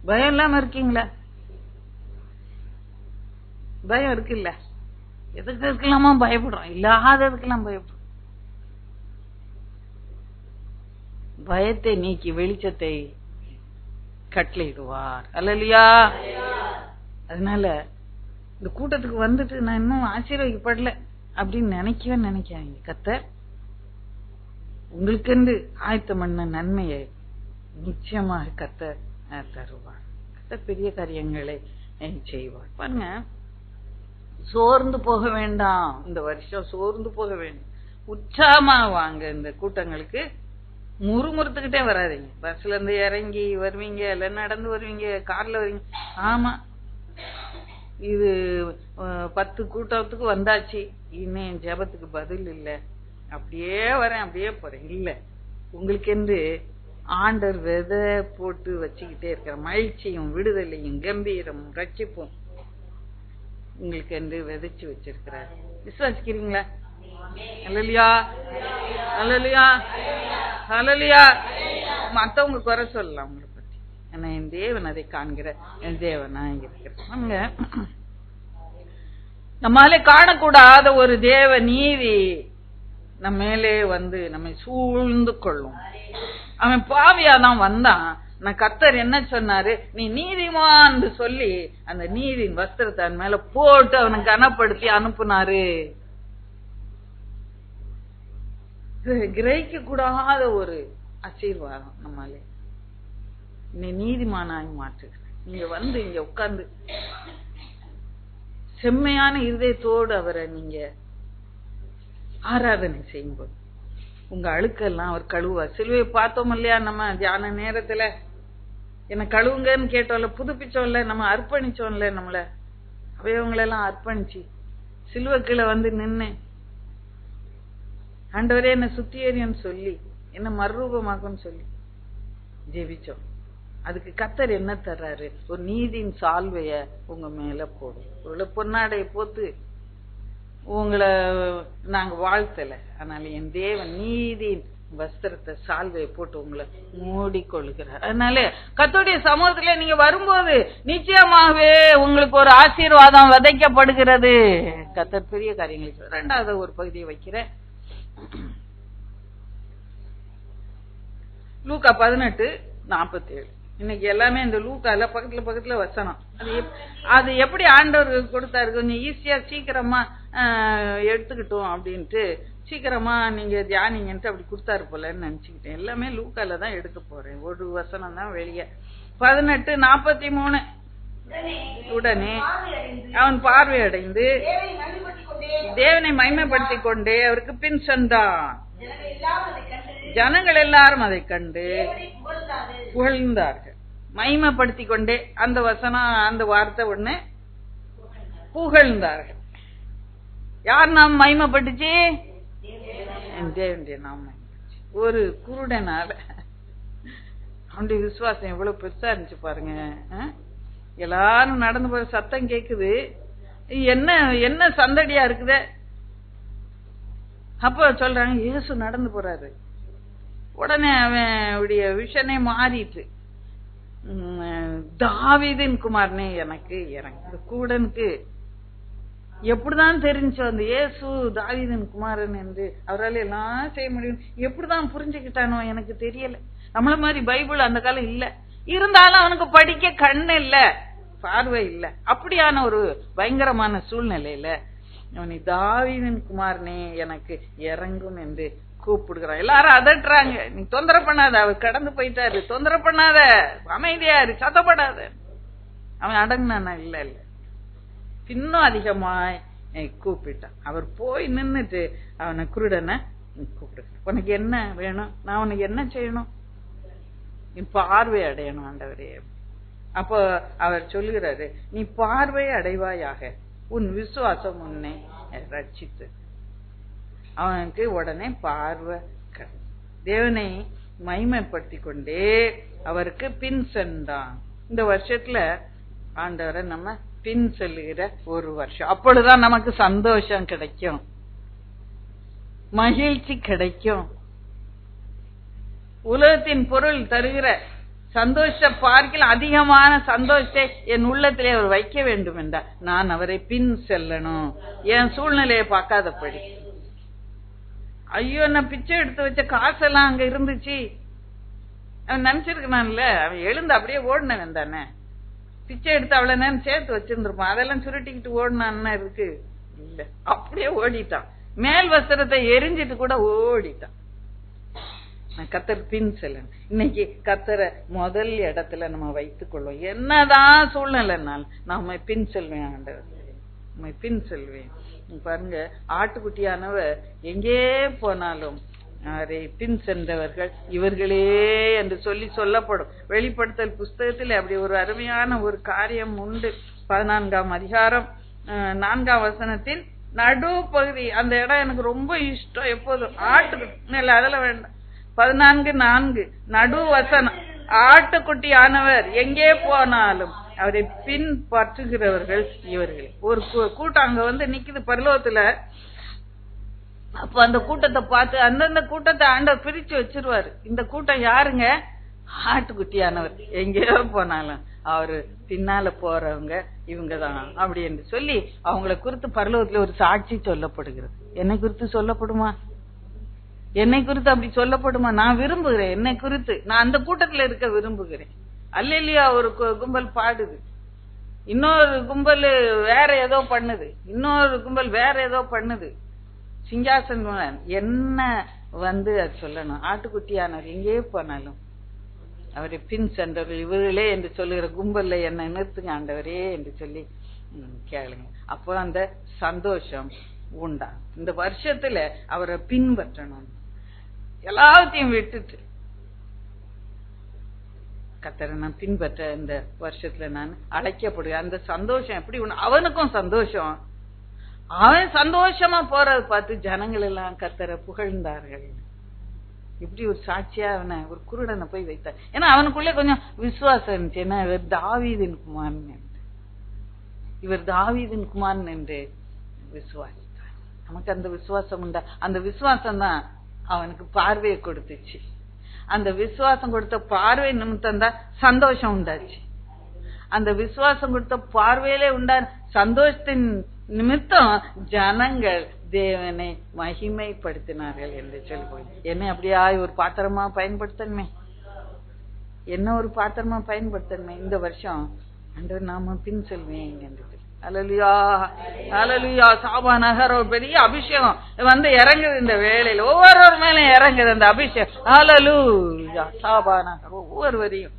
பயம் இல்லாம இருக்கீங்களா? பயம் இருக்குல்ல. எதுக்கு இருக்கலாமா பயப்படுறோம்? இல்லாததுக்கெல்லாம் பயப்படுறோம். பயத்தை நீக்கி வெளிச்சத்தை கட்டளையிடுவார். அல்லேலூயா. அதனால இந்த கூட்டத்துக்கு வந்துட்டு நான் இன்னும் ஆசீர்வதிக்கப்படல அப்படின்னு நினைக்காதீங்க. கர்த்தர் உங்களுக்கு ஆயத்தம் பண்ண நன்மையை நிச்சயமாக கர்த்தர் தருவார். கர்த்தர் பெரிய காரியங்களை செய்வார். பாருங்க, சோர்ந்து போக வேண்டாம். இந்த வருஷம் சோர்ந்து போக வேண்டாம். உற்சாகமா வாங்க. இந்த கூட்டங்களுக்கு முறுமுறுத்துக்கிட்டே வராதிங்க. பஸ்ல இருந்து இறங்கி வருவீங்க, இல்ல நடந்து வருவீங்க, கார்ல வருவீங்க. ஆமா, இது 10 கூட்டத்துக்கு வந்தாச்சு, இன்னும் ஜெபத்துக்கு பதில் இல்ல, அப்படியே வரேன் அப்படியே போறேன் இல்ல. உங்களுக்கு என்று ஆண்டவர் விதை போட்டு வச்சுக்கிட்டே இருக்கிற மகிழ்ச்சியும் விடுதலையும் கம்பீரமும் ரட்சிப்பும் உங்களுக்கு என்று விதைச்சு வச்சிருக்கிறார். விசுவாசிக்கிறீங்களா? அல்லேலூயா, அல்லேலூயா, அல்லேலூயா. மத்தவங்க குறை சொல்லலாம் உங்களை பத்தி, ஆனா என் தேவன் அதை காண்கிற என் தேவனா இருக்கிறாங்க. நம்மாலே காணக்கூடாத ஒரு தேவ நீதி நம்ம மேலே வந்து நம்மை சூழ்ந்து கொள்ளும். அவன் பாவியாதான் வந்தான். நான் கர்த்தர் என்ன சொன்னாரு? நீ நீதிமான் சொல்லி அந்த நீதியின் வஸ்திரத்தை அவன் மேல போட்டு அவனை கனப்படுத்தி அனுப்புனாரு. கிரகிக்க கூடாத ஒரு ஆசீர்வாதம் நம்மாலே. நீ நீதிமானாய் மாற்றுகிறேன். நீங்க வந்து இங்க உட்கார்ந்து செம்மையான இருதயத்தோடு அவரை நீங்க ஆராதனை செய்யும்போது உங்க அழுக்கெல்லாம் அவர் கழுவார். சிலுவையை பார்த்தோம் இல்லையா? நம்ம தியான நேரத்துல என்ன கழுவுங்கன்னு கேட்டோம்ல, புதுப்பிச்சோம்ல, நம்ம அர்ப்பணிச்சோம்ல, நம்மள அவயவங்களெல்லாம் அர்ப்பணிச்சு சிலுவை கீழே வந்து நின்னு ஆண்டவரே என்ன சுத்தியேறியன்னு சொல்லி என்ன மறுரூபமாக்குன்னு சொல்லி ஜெபிச்சோம். அதுக்கு கர்த்தர் என்ன தர்றாரு? ஒரு நீதியின் சால்வைய உங்க மேல போடும். ஒரு பொன்னாடைய போத்து உங்களை நாங்க வாழ்த்தல, அதனால என் தேவன் நீதியின் வஸ்திரத்தை சால்வையை போட்டு உங்களை மூடிக்கொள்கிறார். அதனால கர்த்தருடைய சமூகத்துல நீங்க வரும்போது நிச்சயமாகவே உங்களுக்கு ஒரு ஆசீர்வாதம் விதைக்கப்படுகிறது. கர்த்தர் பெரிய காரியங்களுக்கு. 2வது ஒரு பகுதியை வைக்கிறேன். லூக்கா 18:47. இன்னைக்கு எல்லாமே இந்த லூக்கால பக்கத்துல வசனம். அது எப்படி ஆண்டவர் கொடுத்தாரு? கொஞ்சம் ஈஸியா சீக்கிரமா எடுத்துக்கிட்டோம் அப்படின்ட்டு சீக்கிரமா நீங்க தியானிங்கன்ட்டு அப்படி கொடுத்தாரு போலன்னு நினைச்சுக்கிட்டேன். எல்லாமே லூக்கால தான் எடுக்க போறேன். ஒரு வசனம் தான் வெளியே. 18:43. உடனே அவன் பார்வையடைந்து தேவனை மகிமைப்படுத்திக் கொண்டே அவருக்கு பின் சென்றான். ஜனங்கள் எல்லாரும் அதை கண்டு புகழ்ந்தார்கள். மகிமைப்படுத்திக் கொண்டே அந்த வசனம், அந்த வார்த்தை உடனே புகழ்ந்தார்கள். யார் நாம் மகிமைப்பட்டுச்சு? தேவனுடைய நாம. ஒரு குருடனால அவனுடைய விசுவாசம் எவ்வளவு பெருசா இருந்துச்சு பாருங்க. எல்லாரும் நடந்து போற சத்தம் கேக்குது, என்ன என்ன சந்தடியா இருக்குதே. அப்ப சொல்றாங்க இயேசு நடந்து போறாரு. உடனே அவனுடைய விஷனே மாறிட்டு, தாவீதின் குமாரனே எனக்கு இறங்கு. கூடனுக்கு எப்படிதான் தெரிஞ்சோ அந்த இயேசு தாவீதின் குமாரன் என்று அவரால் எல்லாம் செய்ய முடியும் எப்படிதான் புரிஞ்சுக்கிட்டானோ எனக்கு தெரியல. நம்மள மாதிரி பைபிள் அந்த காலம் இல்ல, இருந்தாலும் அவனுக்கு படிக்க கண்ணு இல்ல, பார்வை இல்ல. அப்படியான ஒரு பயங்கரமான சூழ்நிலையில அவனை தாவீதின் குமாரனே எனக்கு இறங்கும் என்று கூப்பிடுகிறான். எல்லாரும் அதட்டுறாங்க, நீ தொந்தரவு பண்ணாத, அவர் கடந்து போயிட்டாரு, தொந்தரவு பண்ணாத, அமைதியாரு, சத்தப்படாத. அவன் அடங்கினானா? இல்ல இல்ல, இன்னும் அதிகமாய் கூப்பிட்டான். அவர் போய் நின்னுட்டு அவனை குருடனை கூப்பிடு, உனக்கு என்ன வேணும், நான் உனக்கு என்ன செய்யணும், நீ பார்வை அடையணும் ஆண்டவரே. அப்போ அவர் சொல்லுகிறாரு, நீ பார்வை அடைவாயாக, உன் விசுவாசம் உன்னை ரட்சித்து. அவனுக்கு உடனே பார்வை. தேவனை மகிமைப்படுத்தி கொண்டே அவருக்கு பின் சென்றான். இந்த வருஷத்துல ஆண்டவரை நம்ம பின் செல்லுகிற ஒரு வருஷம். அப்பொழுதுதான் நமக்கு சந்தோஷம் கிடைக்கும், மகிழ்ச்சி கிடைக்கும். உலகத்தின் பொருள் தருகிற சந்தோஷ பார்க்கில் அதிகமான சந்தோஷத்தை என் உள்ளத்திலே அவர் வைக்க வேண்டும் என்றார். நான் அவரை பின் செல்லணும், என் சூழ்நிலையை பார்க்காதபடி. ஐயோ, நான் பிச்சை எடுத்து வச்ச காசெல்லாம் அங்க இருந்துச்சு, அவன் நினைச்சிருக்கான்ல, அவன் எழுந்து அப்படியே ஓடினவன் தானே. பிச்சை எடுத்து அவ்வளவு நேரம் சேர்த்து வச்சிருந்திருப்பான், அதெல்லாம் சுருட்டிக்கிட்டு ஓடினான்னு இருக்கு இல்ல, அப்படியே ஓடிட்டான். மேல் வஸ்திரத்தை எரிஞ்சிட்டு கூட ஓடிட்டான். கத்தர் பின் செல்லணும். இன்னைக்கு கத்தரை முதல் இடத்துல நம்ம வைத்துக் கொள்வோம். என்னதான் சூழ்நிலைனால் நம்ம பின் செல்வேன் ஆண்டவர், நம்ம பின் செல்வேன். பாருங்க, ஆட்டுக்குட்டியானவர் எங்கே போனாலும் அவரை பின் சென்றவர்கள் இவர்களே என்று சொல்லி சொல்லப்படும். வெளிப்படுத்தல் புஸ்தகத்தில் அப்படி ஒரு அருமையான ஒரு காரியம் உண்டு. 14ஆம் அதிகாரம் 4ஆம் வசனத்தின் நடு பகுதி, அந்த இடம் எனக்கு ரொம்ப இஷ்டம். எப்போதும் ஆட்டுக்குட்டி இல்ல, அதெல்லாம் வேண்டாம். 14:4 நடு வசனம், ஆட்டுக்குட்டியானவர் எங்கே போனாலும் அவரை பின்பற்றுகிறவர்கள் இவர்கள். ஒரு கூட்டம் அங்க வந்து நிக்குது பரலோகத்துல. அப்ப அந்த கூட்டத்தை பார்த்து அந்தந்த கூட்டத்தை ஆண்டவர் பிரிச்சு வச்சிருவாரு. இந்த கூட்டம் யாருங்க? ஆட்டுக்குட்டியானவர். எங்கேயோ போனாலும் அவரு பின்னால போறவங்க இவங்கதான் அப்படி என்று சொல்லி அவங்களை குறித்து பரலோகத்துல ஒரு சாட்சி சொல்லப்படுகிறது. என்னை குறித்து சொல்லப்படுமா? என்னை குறித்து அப்படி சொல்லப்படுமா? நான் விரும்புகிறேன், என்னை குறித்து நான் அந்த கூட்டத்துல இருக்க விரும்புகிறேன். அல்லேலூயா. ஒரு கும்பல் பாடுது, இன்னொரு கும்பல் வேற ஏதோ பண்ணுது, இன்னொரு கும்பல் வேற ஏதோ பண்ணுது. சிங்காசனம் என்ன வந்து அது சொல்லணும், ஆட்டுக்குட்டியானவர் எங்கே போனாலும் அவரை பின் சென்றவர்கள் இவர்களே என்று சொல்லுகிற கும்பல்ல என்ன நிறுத்துங்க ஆண்டவரே என்று சொல்லி கேளுங்க. அப்போ அந்த சந்தோஷம் உண்டா. இந்த வருஷத்துல அவரை பின்பற்றணும், எல்லாத்தையும் விட்டுட்டு கர்த்தரை நான் பின்பற்ற இந்த வருஷத்துல நான் அழைக்கப்படுகிறேன். அந்த சந்தோஷம் எப்படி அவனுக்கும் சந்தோஷம். அவன் சந்தோஷமா போறதை பார்த்து ஜனங்கள் எல்லாம் கர்த்தரை புகழ்ந்தார்கள். இப்படி ஒரு சாட்சியா அவனை ஒரு குருடனை போய் வைத்தார். ஏன்னா அவனுக்குள்ளே கொஞ்சம் விசுவாசம் இருந்துச்சு. ஏன்னா இவர் தாவீதின் குமாரன் என்று, இவர் தாவீதின் குமாரன் என்று விசுவாசித்தார். நமக்கு அந்த விசுவாசம் உண்டா? அந்த விசுவாசம் தான் அவனுக்கு பார்வையை கொடுத்துச்சு. அந்த விசுவாசம் கொடுத்த பார்வை நிமித்தம் தான் சந்தோஷம் உண்டாச்சு. அந்த விசுவாசம் கொடுத்த பார்வையிலே உண்டா சந்தோஷத்தின் நிமித்தம் ஜனங்கள் தேவனை மகிமைப்படுத்தினார்கள் என்று சொல்லி, என்ன அப்படியா ஒரு பாத்திரமா பயன்படுத்தணுமே, என்ன ஒரு பாத்திரமா பயன்படுத்தணுமே. இந்த வருஷம் ஆண்டவர் நாம பின் செல்வேன் என்று. அல்லேலூயா, அல்லேலூயா. சாபா நகர் ஒரு பெரிய அபிஷேகம் வந்து இறங்குது இந்த வேளையில, ஒவ்வொரு மேலும் இறங்குது அந்த அபிஷேகம். அல்லேலூயா. சாபா நகர் ஒவ்வொருவரையும்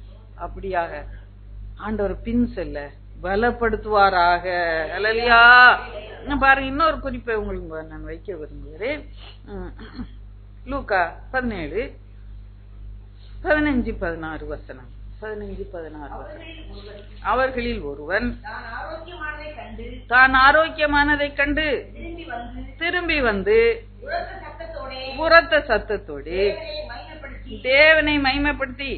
அப்படியாக ஆண்டவர் பின் செல்ல பலப்படுத்துவாராக. அல்லேலூயா. பாருங்க, இன்னொரு குறிப்பை உங்களுக்கு நான் வைக்க விரும்புகிறேன். லூக்கா 17:15-16 வசனம். 15-16 வசனம். அவர்களில் ஒருவன் தான் ஆரோக்கியமானதை கண்டு திரும்பி வந்து உரத்த சத்தத்தோடு தேவனை மகிமைப்படுத்தி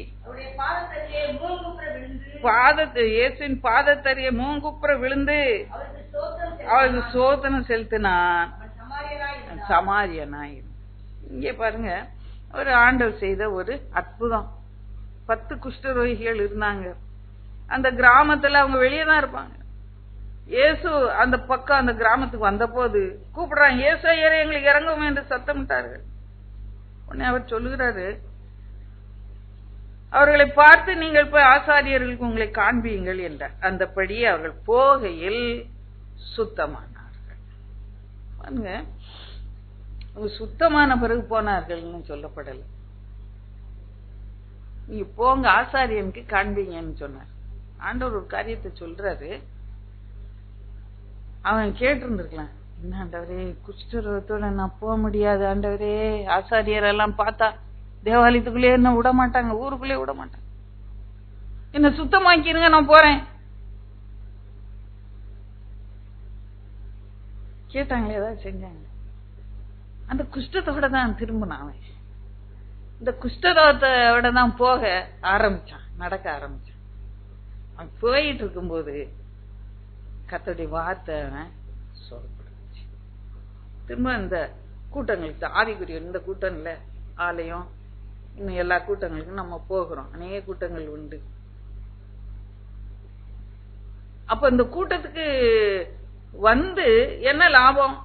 இயேசுவின் பாதத்தறிய மூங்குப்புற விழுந்து அவருக்கு சோதனை செலுத்தினான். சமாரியனாய். இங்கே பாருங்க, ஒரு ஆண்டவர் செய்த ஒரு அற்புதம். 10 குஷ்டரோகிகள் இருந்தாங்க அந்த கிராமத்துல. அவங்க வெளியே தான் இருப்பாங்க. இயேசு அந்த பக்கம் அந்த கிராமத்துக்கு வந்த போது கூப்பிடுறாங்க, இயேசு ஐயரே எங்களுக்கு இறங்கும் என்று சத்தமிட்டார்கள். உடனே அவர் சொல்லுகிறாரு, அவர்களை பார்த்து நீங்கள் போய் ஆசாரியர்களுக்கு உங்களை காண்பியுங்கள் என்றார். அந்தபடியே அவர்கள் போகையில் சுத்தமானார்கள். சுத்தமான பிறகு போனார்கள்னு சொல்லப்படல. நீங்க போங்க ஆசாரியனுக்கு காண்பீங்கன்னு சொன்னார். ஆண்டவர் ஒரு காரியத்தை சொல்றாரு. அவன் கேட்டு இருந்திருக்கலாம், என்ன ஆண்டவரே குஷ்டரோகத்தோட நான் போக முடியாது ஆண்டவரே, ஆசாரியர் எல்லாம் பார்த்தா தேவாலயத்துக்குள்ளே என்ன விட மாட்டாங்க, ஊருக்குள்ளே விட மாட்டாங்க, என்ன சுத்தமாக்கிருங்க நான் போறேன். கேட்டாங்களே, ஏதாவது செஞ்சாங்க. அந்த குஷ்டத்தோட தான் திரும்பினான் அவன். இந்த குஷ்டரோகத்தோட தான் போக ஆரம்பிச்சான், நடக்க ஆரம்பிச்சான். அவன் போயிட்டு இருக்கும்போது கர்த்தருடைய வார்த்தை சொல்லப்படுச்சு. திரும்ப இந்த கூட்டங்களுக்கு, ஆவிக்குரிய இந்த கூட்டம் இல்ல, ஆலயம் இன்னும் எல்லா கூட்டங்களுக்கும் நம்ம போகிறோம், அநேக கூட்டங்கள் உண்டு. அப்ப இந்த கூட்டத்துக்கு வந்து என்ன லாபம்?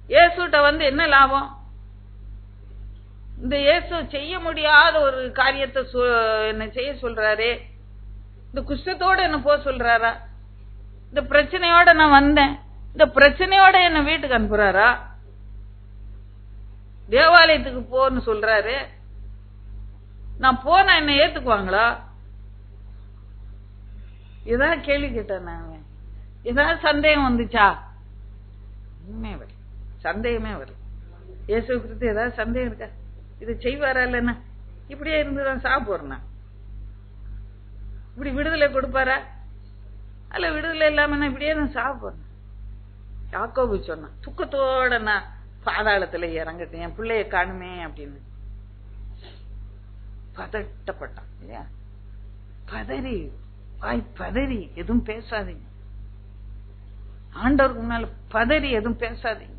இயேசுட்ட வந்து என்ன லாபம்? இந்த இயேசு செய்ய முடியாத ஒரு காரியத்தை என்ன செய்ய சொல்றாரே, இந்த குஷ்டத்தோட என்ன போக சொல்றாரா? இந்த பிரச்சனையோட நான் வந்தேன், இந்த பிரச்சனையோட என்ன வீட்டுக்கு அனுப்புறாரா? தேவாலயத்துக்கு போன்னு சொல்றாரு, நான் போனா என்ன ஏத்துக்குவாங்களா? ஏதாவது கேள்வி கேட்டேன் நான், ஏதாவது சந்தேகம் வந்துச்சா? உண்மையே வரல, சந்தேகமே வரல. இயேசு குறித்து ஏதாவது சந்தேகம் இருக்கா? இதை செய்வாரா? இல்லைன்னா இப்படியே இருந்துதான் சாப்பிடுறேன், இப்படி விடுதலை கொடுப்பாரா? அல்ல விடுதலை இல்லாம இப்படியே நான் சாப்பிடுறேன். யாக்கோபு சொன்னான், துக்கத்தோட நான் பாதாளத்துல இறங்கிட்டேன், என் பிள்ளைய காணுமே அப்படின்னு பதட்டப்பட்டான் இல்லையா? பதறி, வாய் பதறி எதுவும் பேசாதீங்க, ஆண்டவருக்கு முன்னால பதறி எதுவும் பேசாதீங்க.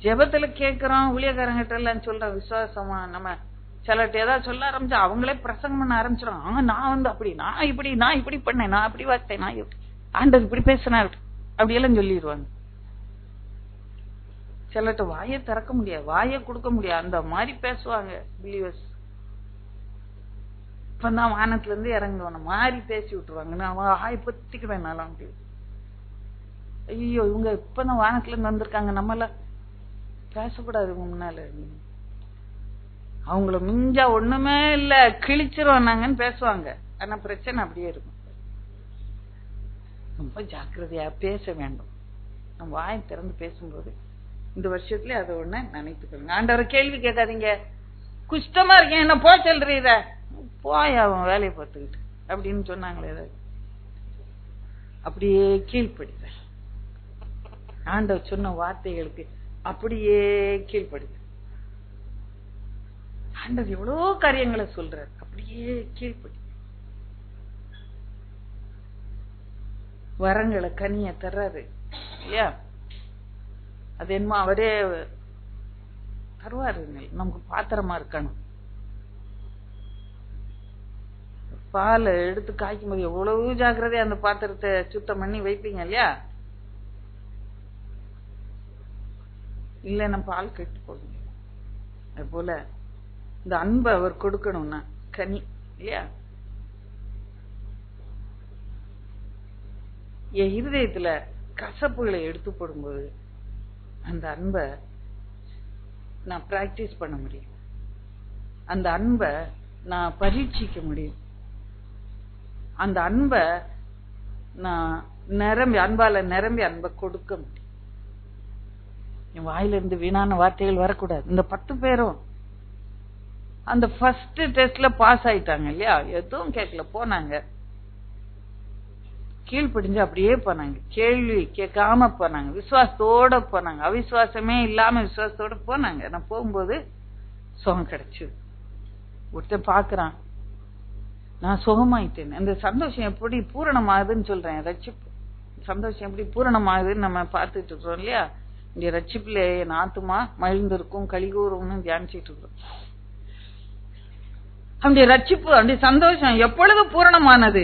ஜெபத்துல கேட்கிறோம், ஊழியக்காரங்கிட்ட எல்லாம் சொல்றோம் விசுவாசமா. நம்ம சிலர்ட்ட ஏதாவது சொல்ல ஆரம்பிச்சா அவங்களே பிரசங்கம் பண்ண ஆரம்பிச்சிடும். நான் வந்து அப்படி, நான் இப்படி பண்ணேன், நான் அப்படி வார்த்தேன், நான் ஆண்டவர் இப்படி பேசினார், அப்படியெல்லாம் சொல்லிடுவாங்க. சிலர்ட்ட வாயை திறக்க முடியாது, வாயை கொடுக்க முடியாது, அந்த மாதிரி பேசுவாங்க பிலீவர்ஸ். இப்பதான் வானத்துல இருந்து இறங்குவான மாதிரி பேசி விட்டுருவாங்க. நான் வாய் பத்திக்குவேன் நாலாம். ஐயோ இவங்க இப்பதான் வானத்துல இருந்து வந்திருக்காங்க, நம்மள பேசக்கூடாது முன்னால, அவங்கள மிஞ்சா ஒண்ணுமே இல்ல கிழிச்சிரும் நாங்கன்னு பேசுவாங்க. ஆனா பிரச்சனை அப்படியே இருக்கும். ரொம்ப ஜாக்கிரதையா பேச வேண்டும். நம்ம வாய் திறந்து பேசும்போது இந்த வருஷத்துல அதை ஒண்ணு நினைத்துக்கோங்க. ஆண்டவரை கேள்வி கேட்காதீங்க, குஷ்டமா இருக்கேன் என்ன போ சொல்றீர, போய் அவன் வேலையை பார்த்துக்கிட்டு அப்படின்னு சொன்னாங்களே, ஏதாவது அப்படியே கீழ்ப்படுத்த, ஆண்டவர் சொன்ன வார்த்தைகளுக்கு அப்படியே கீழ்ப்படுத்த. ஆண்டவர் எவ்வளவு காரியங்களை சொல்றார், அப்படியே கீழ்ப்படி. வரங்களை கனிய தர்றாரு இல்லையா? அது என்னமோ அவரே தருவாரு, நமக்கு பாத்திரமா இருக்கணும். பால் எடுத்து காய்க்கும் போது எவ்வளவு ஜாக்கிரதையா அந்த பாத்திரத்தை சுத்தம் பண்ணி வைப்பீங்க இல்லையா? இல்லைன்னா பால் கெட்டு போடுங்க. அது போல இந்த அன்பை அவர் கொடுக்கணும்னா கனி இல்லையா? என் இருதயத்துல கசப்புகளை எடுத்து போடும்போது அந்த அன்பை நான் பிராக்டிஸ் பண்ண முடியும், அந்த அன்பை நான் பரீட்சிக்க முடியும், அந்த அன்பை நான் நிரம்பி, அன்பால நிரம்பி அன்பை கொடுக்க முடியும். என் வாயிலிருந்து வீணான வார்த்தைகள் வரக்கூடாது. இந்த 10 பேரும் அந்த ஃபர்ஸ்ட் டெஸ்ட்ல பாஸ் ஆயிட்டாங்க இல்லையா? எதுவும் கேட்கல, போனாங்க, கீழ்ப்படிஞ்சு அப்படியே போனாங்க, கேள்வி கேட்காம போனாங்க, விசுவாசத்தோட போனாங்க, அவிசுவாசமே இல்லாம விசுவாசத்தோட போனாங்க. நான் போகும்போது சுகம் கிடைச்சது. ஒருத்தன் பாக்குறான், நான் சுகமாயிட்டேன். அந்த சந்தோஷம் எப்படி பூரணமாகுதுன்னு சொல்றேன். ரட்சிப்பு சந்தோஷம் எப்படி பூரணமாகுதுன்னு நம்ம பார்த்துட்டு இருக்கிறோம் இல்லையா? இந்த ரட்சிப்புல என் ஆத்துமா மகிழ்ந்திருக்கும் கலிகூறும்னு தியானிச்சுட்டு இருக்கிறோம். அவனுடைய ரட்சிப்பு, அவனுடைய சந்தோஷம் எப்பொழுது பூரணமானது?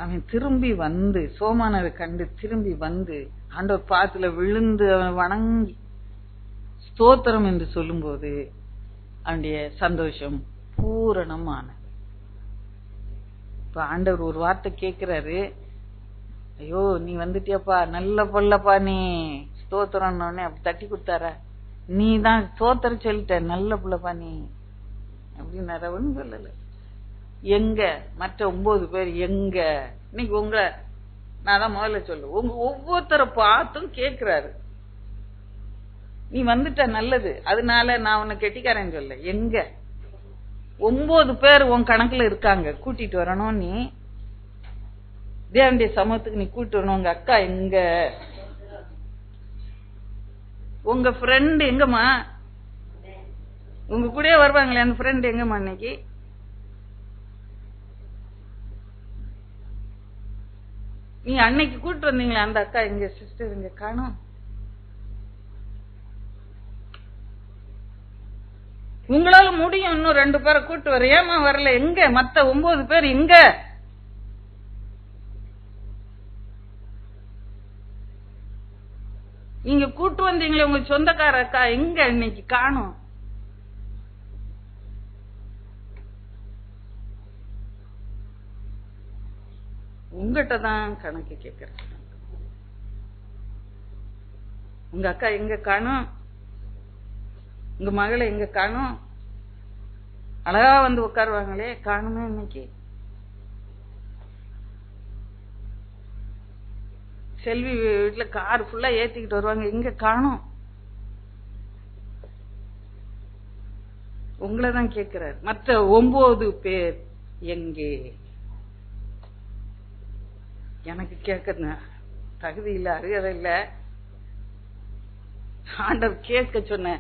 அவன் திரும்பி வந்து, சோமானவை கண்டு திரும்பி வந்து ஆண்டவர் பாத்துல விழுந்து அவன் வணங்கி ஸ்தோத்திரம் என்று சொல்லும் போது அவனுடைய சந்தோஷம் பூரணமானது. இப்ப ஆண்டவர் ஒரு வார்த்தை கேட்கிறாரு, ஐயோ நீ வந்துட்டியப்பா, நல்ல பொல்லப்பா நீ, ஸ்தோத்திரம் அப்படி தட்டி கொடுத்தார, நீ தான் ஸ்தோத்திரம் சொல்லிட்ட, நல்ல புள்ளப்பா நீ அப்படின்னு ஒன்னும் சொல்லல. எங்க மற்ற 9 பேர் எங்க? இன்னைக்கு உங்க நான் தான் முதல்ல சொல்லு, உங்க ஒவ்வொருத்தரை பார்த்தும் கேட்கிறாரு, நீ வந்துட்ட நல்லது, அதனால நான் உன்னை கெட்டிக்காரன் சொல்ல. எங்க 9 பேர் உன் கணக்குல இருக்காங்க, கூட்டிட்டு வரணும். நீ தேவனுடைய சமூகத்துக்கு நீ கூட்டிட்டு வரணும். உங்க அக்கா எங்க? உங்க ஃப்ரெண்ட் எங்கம்மா? உங்க கூட வருவாங்களே அந்த ஃப்ரெண்ட் எங்கம்மா? இன்னைக்கு நீ அன்னைக்கு கூட்டு வந்தீங்களா அந்த அக்கா எங்க? சிஸ்டர் எங்க? காணோம். உங்களால முடியும், இன்னும் 2 பேரை கூட்டு வர, ஏமா வரல? எங்க மத்த 9 பேர் எங்க? நீங்க கூட்டு வந்தீங்களே உங்க சொந்தக்கார அக்கா எங்க? இன்னைக்கு காணோம். உங்ககிட்ட தான் கணக்கு கேட்கிறேன். உங்க அக்கா எங்க காணோம்? உங்க மகளை எங்க காணோம்? அழகா வந்து உட்காருவாங்களே, காணுமே இன்னைக்கு. செல்வி வீட்டுல கார் ஃபுல்லா ஏத்திக்கிட்டு வருவாங்க, எங்க காணோம்? உங்களைதான் கேட்கிறார். மற்ற 9 பேர் எங்கே? எனக்கு கேட்க தகுதி இல்ல, அருகதை இல்ல. ஆண்டவர் கேட்க சொன்ன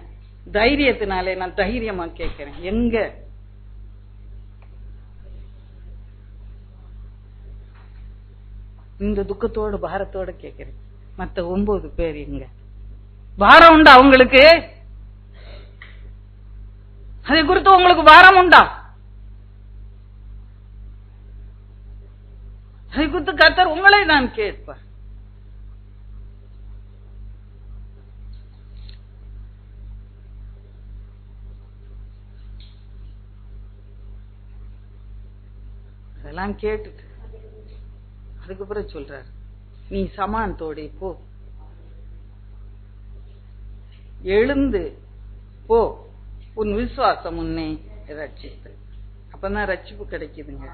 தைரியத்தினாலே நான் தைரியமா கேட்கிறேன், எங்க? இந்த துக்கத்தோட பாரத்தோட கேட்கிறேன், மத்த 9 பேர் எங்க? பாரம் உண்டா உங்களுக்கு? அதை குறித்து உங்களுக்கு பாரம் உண்டா? அதை குறித்து கர்த்தர் உங்களை நான் கேட்பார். அதெல்லாம் கேட்டுட்டு அதுக்கப்புறம் சொல்றாரு, நீ சமானத்தோட போ, எழுந்து போ, உன் விசுவாசம் உன்னை ரட்சித்து. அப்பதான் ரட்சிப்பு கிடைக்குதுங்க.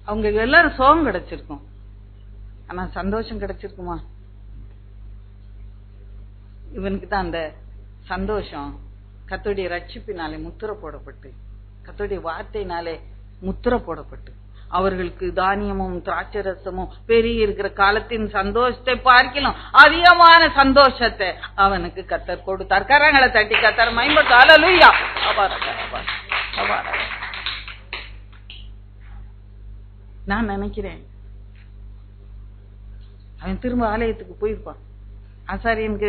அவங்க எல்லாரும் சோகம் கிடைச்சிருக்கும், ஆனா சந்தோஷம் கிடைச்சிருக்குமா? இவனுக்கு தான் அந்த சந்தோஷம் கர்த்தருடைய ரட்சிப்பினாலே முத்திர போடப்பட்டு, கர்த்தருடைய வார்த்தையினாலே முத்திர போடப்பட்டு, அவர்களுக்கு தானியமும் திராட்சரசமும் பெருகி இருக்கிற காலத்தின் சந்தோஷத்தை பார்க்கலாம் அதிகமான சந்தோஷத்தை அவனுக்கு கர்த்தர் கொடுத்தார். கரங்களை தட்டி கர்த்தர் மகிமைப்படுத்து. அல்லேலூயா. நான் நினைக்கிறேன் அவன் திரும்ப ஆலயத்துக்கு போயிருப்பான், ஆசாரியனுக்கு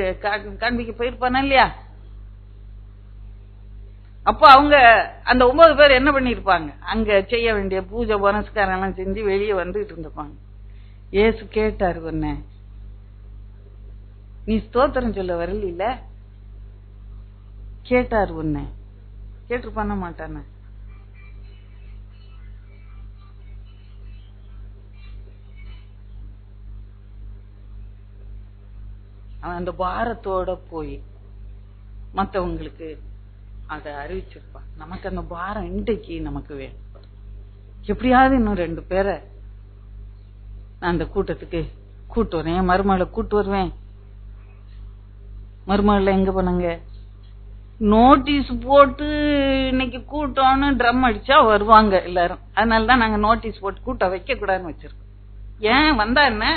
காண்பிக்க போயிருப்பானா இல்லையா? அப்ப அவங்க அந்த 9 பேர் என்ன பண்ணிருப்பாங்க? அங்க செய்ய வேண்டிய பூஜை புனஸ்காரம் எல்லாம் செஞ்சு வெளியே வந்துட்டு இருந்திருப்பாங்க. ஏசு கேட்டாரு, ஒன்ன நீ ஸ்தோத்திரம் சொல்ல வரல இல்ல? கேட்டாரு, ஒன்ன கேட்டு பண்ண மாட்டான? அவன் அந்த பாரத்தோட போய் மற்றவங்களுக்கு அதை அறிவிச்சிருப்பான். நமக்கு அந்த பாரம் இன்றைக்கு நமக்கு வேணும். எப்படியாவது இன்னும் 2 பேரை நான் அந்த கூட்டத்துக்கு கூட்டு வரேன், மருமகளை கூட்டு வருவேன். மருமகளை எங்க போனாங்க? நோட்டீஸ் போட்டு இன்னைக்கு கூட்டம்னு ட்ரம் அடிச்சா வருவாங்க எல்லாரும். அதனாலதான் நாங்க நோட்டீஸ் போட்டு கூட்டம் வைக்க கூடாதுன்னு வச்சிருக்கோம். ஏன் வந்தா என்ன?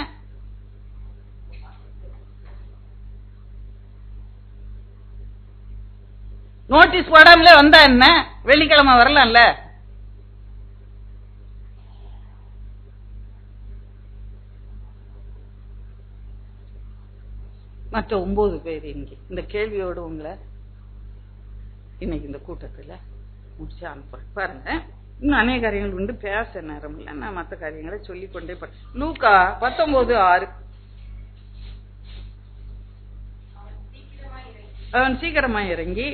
நோட்டீஸ் போடாமலே வந்தா என்ன? வெள்ளிக்கிழமை வரலாம்ல. மற்ற 9 பேர் இங்கே இந்த கேள்வியோடு உங்களை இன்னைக்கு இந்த கூட்டத்துல முடிச்சு அனுப்புறேன். பாருங்க, இன்னும் அநேக காரியங்கள் உண்டு, பேச நேரம் இல்லை. நான் மற்ற காரியங்களை சொல்லிக்கொண்டே போறேன். லூக்கா 19:6. அவன் சீக்கிரமா இறங்கி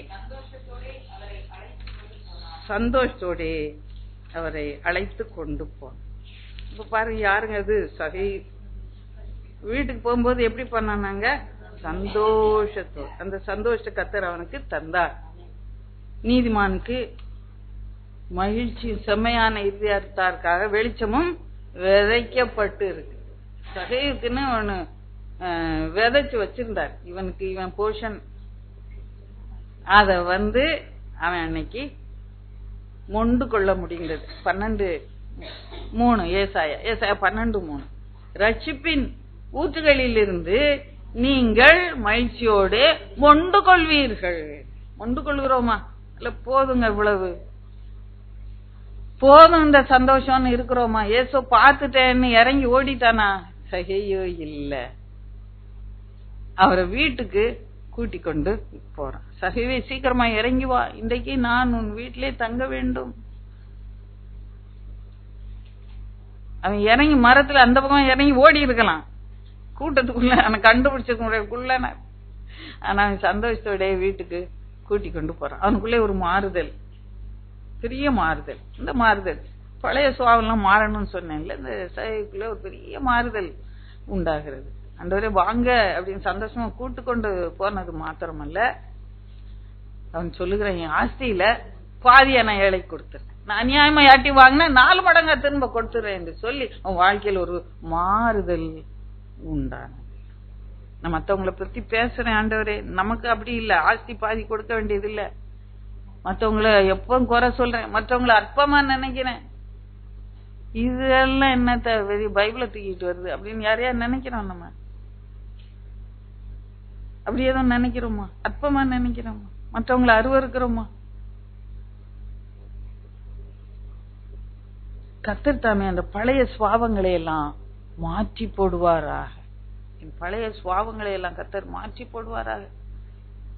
சந்தோஷத்தோட அவரை அழைத்து கொண்டு போனான். இப்ப பாருங்க, யாருங்க அது? சகை வீட்டுக்கு போகும்போது எப்படி பண்ணாங்க? சந்தோஷத்தோடு. அந்த சந்தோஷ கர்த்தர் அவனுக்கு தந்தார். நீதிமானுக்கு மகிழ்ச்சி செம்மையான இதயத்தாருக்காக வெளிச்சமும் விதைக்கப்பட்டு இருக்கு. சகைக்குன்னு அவனு விதைச்சு வச்சிருந்தார். இவனுக்கு இவன் போஷன். அத அவன் அன்னைக்கு மொண்டு கொள்ள முடிந்தது. 12:3 ஏசாயா 12:3 ரட்சிப்பின் ஊற்றுகளில் இருந்து நீங்கள் மகிழ்ச்சியோடு மொண்டு கொள்வீர்கள். மொண்டு கொள்கிறோமா? இல்ல போதுங்க, இவ்வளவு போதும் இந்த சந்தோஷம்னு இருக்கிறோமா? ஏசோ பார்த்துட்டேன்னு இறங்கி ஓடிட்டானா? சகையோ இல்ல, அவரை வீட்டுக்கு கூட்டி கொண்டு போறான். சகைவே சீக்கிரமா இறங்கி வா, இன்றைக்கு நான் உன் வீட்டிலே தங்க வேண்டும். அவன் இறங்கி மரத்துல அந்த பக்கம் இறங்கி ஓடி இருக்கலாம், கூட்டத்துக்குள்ள அவன் கண்டுபிடிச்சதுக்குள்ள. ஆனா அவன் சந்தோஷத்தோட வீட்டுக்கு கூட்டி கொண்டு போறான். அவனுக்குள்ளே ஒரு மாறுதல், பெரிய மாறுதல். இந்த மாறுதல் பழைய சுவாவெல்லாம் மாறணும்னு சொன்னேன்ல, இந்த சகைக்குள்ள ஒரு பெரிய மாறுதல் உண்டாகிறது. ஆண்டவரே வாங்க அப்படின்னு சந்தோஷமா கூட்டு கொண்டு போனது மாத்திரமல்ல, அவன் சொல்லுகிறான், என் ஆஸ்தியில பாதியை நான் ஏழை கொடுத்துறேன், நான் அநியாயமா யாட்டி வாங்கினா 4 மடங்கா திரும்ப கொடுத்துறேன் என்று சொல்லி அவன் வாழ்க்கையில் ஒரு மாறுதல் உண்டானது. நான் மத்தவங்களை பத்தி பேசுறேன் ஆண்டவரே, நமக்கு அப்படி இல்ல, ஆஸ்தி பாதி கொடுக்க வேண்டியது இல்ல. மத்தவங்களை எப்பவும் குறை சொல்றேன், மற்றவங்களை அற்பமா நினைக்கிறேன், இதெல்லாம் என்னத்த பைபிளை தூக்கிட்டு வருது அப்படின்னு யாரையா நினைக்கிறோம்? நம்ம அப்படி எதுவும் நினைக்கிறோமா? அற்பமா நினைக்கிறோமா? மற்றவங்களை அருவருக்கிறோமா? கர்த்தர் தாமே அந்த பழைய சுவாவங்களை எல்லாம் மாற்றி போடுவாராக. பழைய சுவாவங்களை எல்லாம் கர்த்தர் மாற்றி போடுவாராக.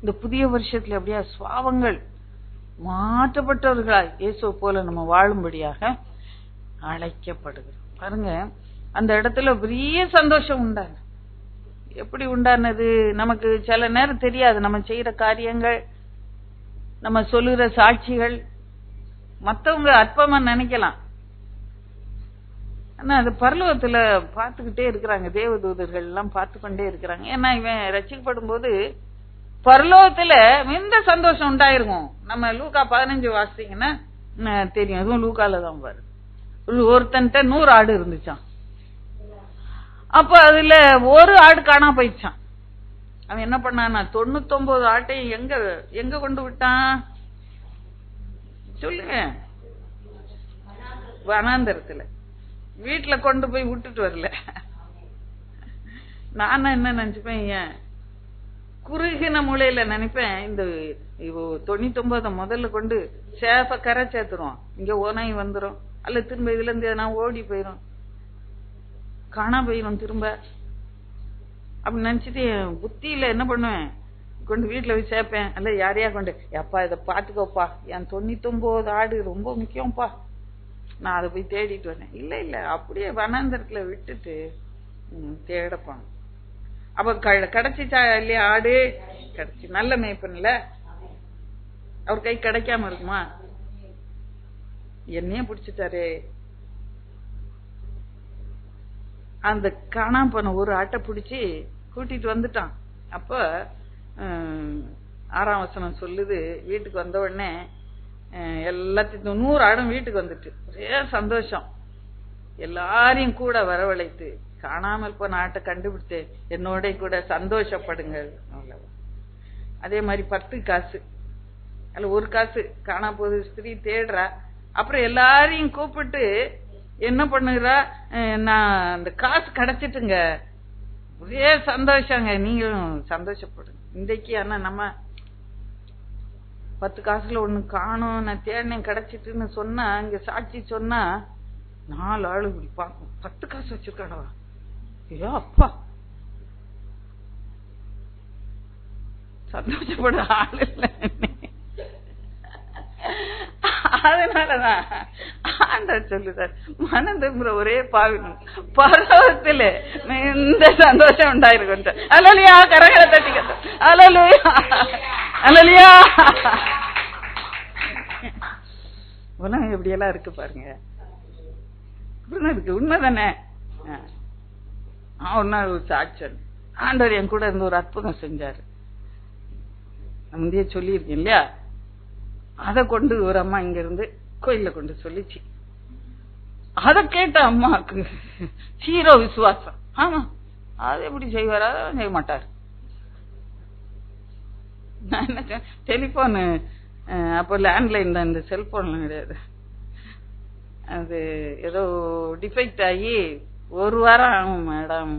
இந்த புதிய வருஷத்துல அப்படியா சுவாவங்கள் மாற்றப்பட்டவர்களாய் இயேசு போல நம்ம வாழும்படியாக அழைக்கப்படுகிறோம். பாருங்க, அந்த இடத்துல பெரிய சந்தோஷம் உண்டான. எப்படி உண்டானது நமக்கு சில நேரம் தெரியாது. நம்ம செய்யற காரியங்கள், நம்ம சொல்லுற சாட்சிகள் மத்தவங்க அற்பமா நினைக்கலாம். ஆனா அது பரலோகத்துல பார்த்துக்கிட்டே இருக்கிறாங்க, தேவதூதர்கள் எல்லாம் பார்த்து கொண்டே இருக்கிறாங்க. ஏன்னா இவன் ரட்சிக்கப்படும் போது பரலோகத்துல எந்த சந்தோஷம் உண்டாயிருக்கும். நம்ம லூக்கா 15 வாசித்தீங்கன்னா தெரியும், அதுவும் லூக்கால தான் பாரு. ஒருத்தன்ட்ட 100 ஆடு இருந்துச்சான். அப்ப அதுல ஒரு ஆடு காணா போயிடுச்சான். அவன் என்ன பண்ணானா 99 ஆட்டையும் எங்க கொண்டு விட்டான் சொல்லுங்க? வனாந்தரத்துல. வீட்டுல கொண்டு போய் விட்டுட்டு வரல. நானும் என்ன நினைச்சுப்பேன், ஏன் குறுகின மூலையில நினைப்பேன், இந்த 99 முதல்ல கொண்டு சேஃபா கரை சேர்த்துருவோம், இங்க ஓனாய் வந்துரும், அல்ல திரும்ப இதுல இருந்து எதனா ஓடி போயிரும், காணா போயிரும் திரும்ப அப்படி நினைச்சிட்டு புத்தியில என்ன பண்ணுவேன், கொண்டு வீட்டுல போய் சேர்ப்பேன். அல்ல யாரையா கொண்டு, எப்பா இதை பாத்துக்கோப்பா, என் 99 ஆடு ரொம்ப முக்கியம்ப்பா, நான் அதை போய் தேடிட்டு வரேன். இல்ல இல்ல, அப்படியே வனாந்தரத்துல விட்டுட்டு தேடப்பாங்க. அப்ப கிடைச்சிச்சா இல்லையா? ஆடு கிடைச்சி, நல்ல மேய்ப்பன்ல அவர் கை கிடைக்காம இருக்குமா? என்னையே பிடிச்சிட்டாரு. அந்த காணாம போன ஒரு ஆட்டை பிடிச்சி கூட்டிட்டு வந்துட்டான். அப்ப 6ஆம் வசனம் சொல்லுது, வீட்டுக்கு வந்த உடனே எல்லாத்தையும் 100 ஆடும் வீட்டுக்கு வந்துட்டு ஒரே சந்தோஷம். எல்லாரையும் கூட வரவழைத்து காணாமல் போன ஆட்டை கண்டுபிடித்து என்னோட கூட சந்தோஷப்படுங்கள். அதே மாதிரி 10 காசு, அல்ல 1 காசு காணா போது ஸ்திரீ தேடுறா. அப்புறம் எல்லாரையும் கூப்பிட்டு என்ன பண்ணுறா, நான் அந்த காசு கிடைச்சிட்டுங்க, ஒரே சந்தோஷங்க, நீங்களும் சந்தோஷப்படுங்க இன்றைக்கு. ஆனா நம்ம 10 காசுல ஒண்ணு காணும், நான் தேடினேன் கிடைச்சிட்டுன்னு சொன்னா, இங்க சாட்சி சொன்னா 4 ஆளு இப்படி பார்க்கும், 10 காசு வச்சிருக்காடா, ஐயோ அப்பா, சந்தோஷப்பட ஆள் இல்லை. அதனாலதான் ஆண்டவர் சொல்லுறார், மனம் திரும்புற ஒரே பாவினும் பரவத்துல இந்த சந்தோஷம் உண்டாயிருக்கும். அலலியா, கரங்களை தட்டிக்க, அலலுயா அலலியா. உலகம் எப்படி எல்லாம் இருக்கு பாருங்க. இப்படிதான் இருக்கு, உண்மைதானே? ஒரு நாள் ஒரு சாட்சன் ஆண்டவர் என் கூட இருந்து ஒரு அற்புதம் செஞ்சாரு. முந்தைய சொல்லியிருக்கேன் இல்லையா? அதை கொண்டு ஒரு அம்மா இங்க இருந்து கோயில கொண்டு சொல்லிச்சு. அதை கேட்ட அம்மாவுக்கு சீரோ விசுவாசம். ஆமா, அது எப்படி செய்வாரா? செய்ய மாட்டார். நான் என்ன, டெலிபோனு அப்போ லேண்ட்லைன் தான், இந்த செல்போன்லாம் கிடையாது. அது ஏதோ டிஃபெக்ட் ஆகி ஒரு வாரம் ஆகும் மேடம்.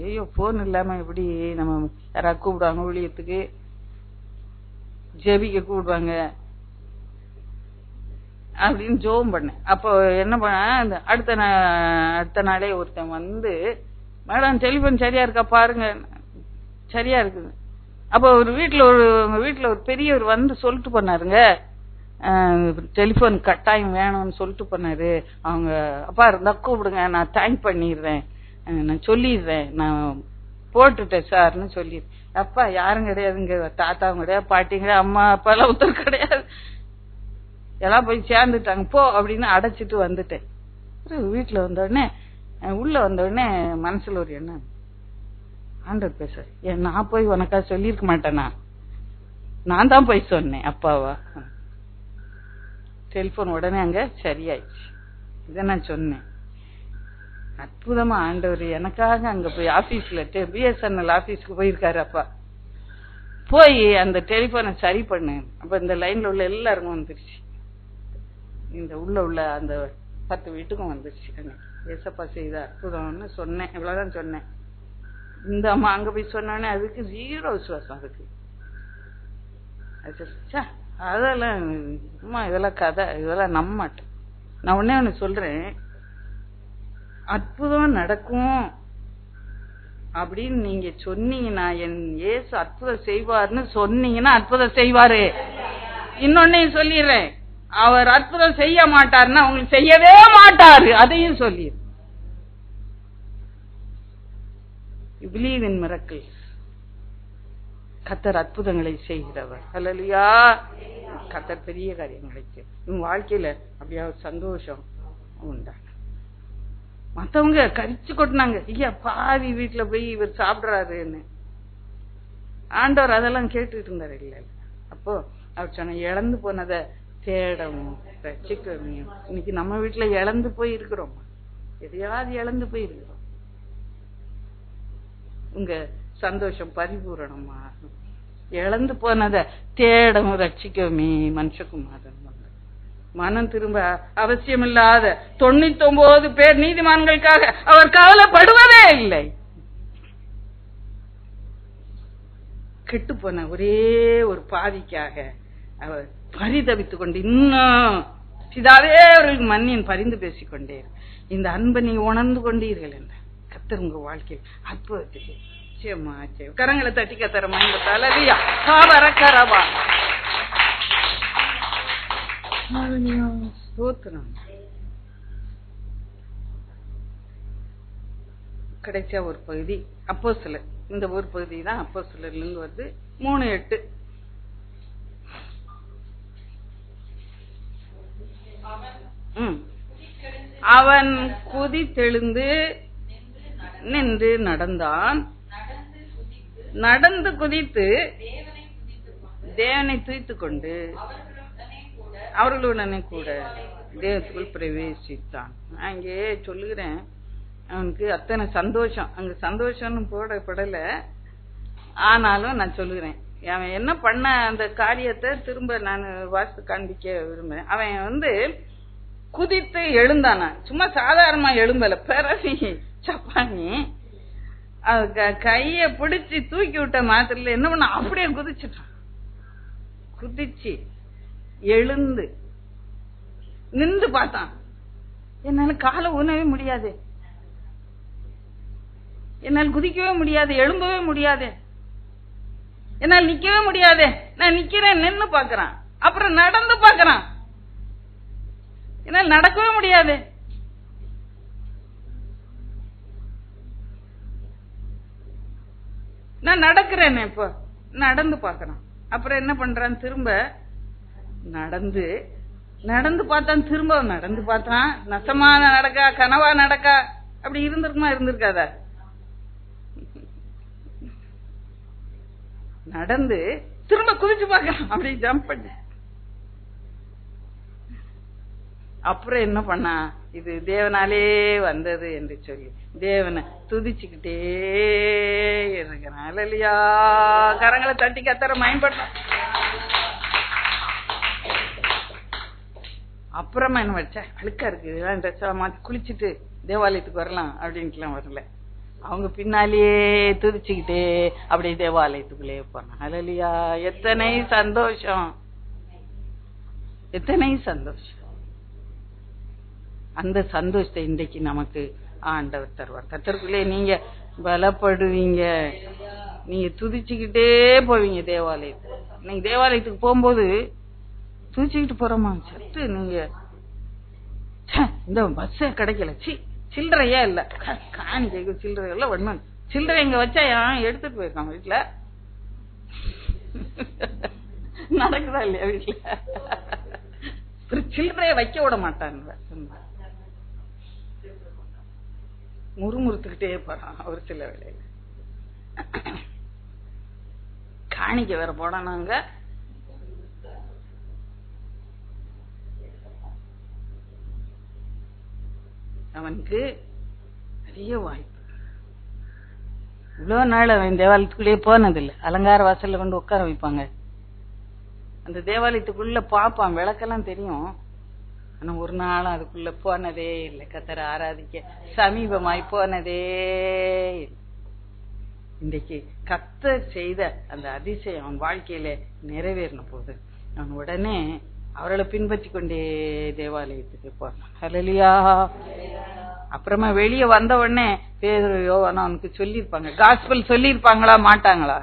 ஐயோ, போன் இல்லாம எப்படி நம்ம யாராவது கூப்பிடுவாங்க, ஊழியத்துக்கு ஜெபிக்க கூப்பிடுவாங்க அப்படின்னு ஜோம் பண்ணேன். அப்போ என்ன பண்ண, அடுத்த நாளே ஒருத்தன் வந்து, மேடம் டெலிபோன் சரியா இருக்கா பாருங்க. சரியா இருக்குது. அப்போ ஒரு வீட்டுல ஒரு பெரியவர் வந்து சொல்லிட்டு போனாருங்க, டெலிபோன் கட்டாயம் வேணும்னு சொல்லிட்டு போனாரு. அவங்க அப்பா இருந்தா கூப்பிடுங்க, நான் தேங்க் பண்ணிடுறேன், நான் சொல்லிடுறேன், நான் போட்டுட்டேன் சார்னு சொல்லி. அப்பா யாரும் கிடையாதுங்க, தாத்தாவும் கிடையாது, பாட்டியும் கிடையாது, அம்மா அப்பா எல்லாம் ஒருத்தர் கிடையாது, எல்லாம் போய் சேர்ந்துட்டாங்க போ அப்படின்னு அடைச்சிட்டு வந்துட்டேன். வீட்டுல வந்தோடனே உள்ள வந்தோடனே மனசுல ஒரு எண்ணம், ஆண்டவர் பேச, நான் போய் உனக்கா சொல்லிருக்க மாட்டேனா? நான் தான் போய் சொன்னேன் அப்பாவா. டெலிபோன் உடனே அங்க சரியாயிடுச்சு. இத நான் சொன்னேன். அற்புதமா ஆண்டவர் எனக்காக அங்க போய் ஆபீஸ்ல BSNL ஆபீஸ்க்கு போயிருக்காரு. அப்பா போய் அந்த டெலிபோனை சரி பண்ணு. அப்ப இந்த லைன்ல உள்ள எல்லாருக்கும் வந்துருச்சு, இந்த உள்ள அந்த 10 வீட்டுக்கும் வந்துருச்சு. ஏசப்பா செய்த அற்புதம்னு சொன்னேன், இவ்வளவுதான் சொன்னேன். இந்த அம்மா அங்க போய் சொன்னோடனே அதுக்கு ஜீரோ விசுவாசம். அதுக்கு அதெல்லாம் அம்மா இதெல்லாம் கதை, இதெல்லாம் நம்ப மாட்டேன். நான் ஒண்ணு சொல்றேன், அற்புதம் நடக்கும் அப்படின்னு நீங்க சொன்னீங்கன்னா, என் இயேசு அற்புதம் செய்வார்னு சொன்னீங்கன்னா அற்புதம் செய்வாரு. இன்னொன்னையும் சொல்லிடுறேன், அவர் அற்புதம் செய்ய மாட்டாருன்னா உங்களுக்கு செய்யவே மாட்டாரு, அதையும் சொல்லிடு. believe in miracles. கர்த்தர் அற்புதங்களை செய்கிறவர். ஹல்லேலூயா. கர்த்தர் பெரிய காரியங்களை உங்க வாழ்க்கையில அப்படியா சந்தோஷம் உண்டா? மத்தவங்க கரிச்சு கொட்டினாங்க, ஐயா பாவி வீட்டுல போய் இவர் சாப்பிடுறாருன்னு. ஆண்டவர் அதெல்லாம் கேட்டுட்டு இருந்தாரு. இல்ல அப்போ அவர் சொன்ன, இழந்து போனதை தேடவும் ரட்சிக்கவும். இன்னைக்கு நம்ம வீட்டுல இழந்து போய் இருக்கிறோம், எதையாவது இழந்து போய் இருக்கிறோம். உங்க சந்தோஷம் பரிபூரணமா இழந்து போனதை தேடவும் ரட்சிக்கவுமே மனுஷகுமாரன் மனம் திரும்ப அவசியமில்லாத 99 பேர் நீதிமான்களுக்காக அவர் கவலைப்படுவதே இல்லை. கெட்டு போன ஒரே ஒரு பாவிக்காக அவர் பரிதவித்துக் கொண்டு, இன்னும் பிதாவே அவர்களுக்கு மன்னியன் பரிந்து பேசிக்கொண்டே இந்த அன்பை நீங்க உணர்ந்து கொண்டீர்கள் என்ற கர்த்தர் உங்க வாழ்க்கையில் அற்புதத்துக்கு நிச்சயமா கரங்களை தட்டி கத்தர மயங்கத்தால காவரக்கரவா ஸ்தோத்திரம். கடைசியா ஒரு பகுதி அப்போஸ்தலர். இந்த ஒரு பகுதி தான் அப்போஸ்தலர்ல இருந்து வருது. 3:8. அவன் குதித்தெழுந்து நின்று நடந்தான். நடந்து குதித்து தேவனை துதித்துக் கொண்டு அவர்களுடனே கூட தேவத்துக்குள் பிரவேசித்தான். அங்கே சொல்லுகிறேன், அவனுக்கு அத்தனை சந்தோஷம். அங்க சந்தோஷம்னு போடப்படல, ஆனாலும் நான் சொல்லுகிறேன், அவன் என்ன பண்ண அந்த காரியத்தை திரும்ப நான் வாசித்து காண்பிக்க விரும்புறேன். அவன் குதித்து எழுந்தானா, சும்மா சாதாரணமா எழும்பல, பிறவி சப்பானி கைய பிடிச்சு தூக்கி விட்ட மாத்திரல என்ன பண்ண, அப்படியே குதிச்சுட்டான். குதிச்சு எழுந்து நின்று பார்த்தான். என்னால காலை ஊனவே முடியாது, என்னால் குதிக்கவே முடியாது, எழும்பவே முடியாது, என்னால் நிக்கவே முடியாது. நான் நிக்கிறேன், நின்னு பாக்குறான், அப்புறம் நடந்து பாக்குறான், என்னால் நடக்கவே முடியாது. நான் நடக்கிறேன், இப்ப நடந்து பாக்குறான். அப்புறம் என்ன பண்றான், திரும்ப நடந்து நடந்து பார்த்தான், திரும்ப நடந்து பார்த்தான், நசமா நடக்கா கனவா நடக்கா, அப்படி இருந்திருக்குமா இருந்திருக்காதா? நடந்து திரும்ப குதிச்சு பார்க்கலாம், அப்படி ஜம்ப் பண்ண. அப்புறம் என்ன பண்ணா, இது தேவனாலே வந்தது என்று சொல்லி தேவனை துதிச்சுக்கிட்டே இருக்கிறான். இல்லையா, கரங்களை தட்டி கத்தர பயன்படுத்த. அப்புறமா என்ன வச்ச, அழுக்கா இருக்கு, இதெல்லாம் ட்ரெஸ் மாத்தி குளிச்சுட்டு தேவாலயத்துக்கு வரலாம் அப்படின்ட்டுலாம் வரல. அவங்க பின்னாலேயே துதிச்சுக்கிட்டே அப்படியே தேவாலயத்துக்குள்ளே போனாங்க. அல்லேலூயா, எத்தனை சந்தோஷம், எத்தனை சந்தோஷம். அந்த சந்தோஷத்தை இன்றைக்கு நமக்கு ஆண்டவர் தருவார். கர்த்தருக்குள்ளே நீங்க பலப்படுவீங்க, நீங்க துதிச்சுக்கிட்டே போவீங்க தேவாலயத்துக்கு. நீங்க தேவாலயத்துக்கு போகும்போது துதிச்சுக்கிட்டு போறோமா, சத்து நீங்க இந்த பஸ் கிடைக்கல, சில்லறையா இல்ல, காணி கேட்க சில்லறை எல்லாம் ஒண்ணு, சில்லறை இங்க வச்சா எடுத்துட்டு போயிருக்காங்க வீட்டுல. நடக்குதா இல்லையா வீட்டுல? ஒரு சில்லறைய வைக்க விட மாட்டாங்க, முறுமுறுத்துக்கிட்டே போறான் ஒரு சில வேலையில. காணிக்க வேற போடானாங்க. அவனுக்கு நிறைய வாய்ப்பு. இவ்வளவு நாள் அவன் தேவாலயத்துக்குள்ளேயே போனதில்லை. அலங்கார வாசல்ல கொண்டு உட்கார வைப்பாங்க, அந்த தேவாலயத்துக்குள்ள பாப்பான், விளக்கெல்லாம் தெரியும், ஆனா ஒரு நாளும் அதுக்குள்ள போனதே இல்லை. கர்த்தரை ஆராதிக்க சமீபமாய் போனதே இல்லை. இன்றைக்கு கர்த்தர் செய்த அந்த அதிசயம் அவன் வாழ்க்கையில நிறைவேறின போது அவன் உடனே அவர்களை பின்பற்றி கொண்டே தேவாலயத்துக்கு போறான். ஹல்லேலூயா. அப்புறமா வெளியே வந்த உடனே பேதுரு யோவான் அவனுக்கு சொல்லியிருப்பாங்க, காஸ்பல் சொல்லியிருப்பாங்களா மாட்டாங்களா?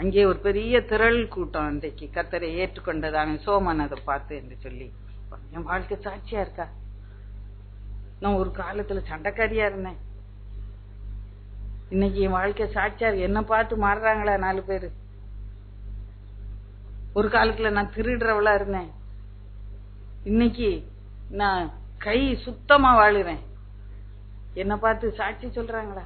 அங்கே ஒரு பெரிய திரள் கூட்டம் இன்றைக்கு கர்த்தரை ஏற்றுக்கொண்டதான சோமன் அதை பார்த்து என்று சொல்லி, என் வாழ்க்கை சாட்சியா இருக்கா, நான் ஒரு காலத்துல சண்டைக்காரியா இருந்தேன், இன்னைக்கு என் வாழ்க்கை சாட்சியா இருக்கு, என்ன பார்த்து மாறுறாங்களா 4 பேரு. ஒரு காலத்துல நான் திருடுறவளா இருந்தேன், இன்னைக்கு நான் கை சுத்தமா வாழுறேன், என்ன பார்த்து சாட்சி சொல்றாங்களா?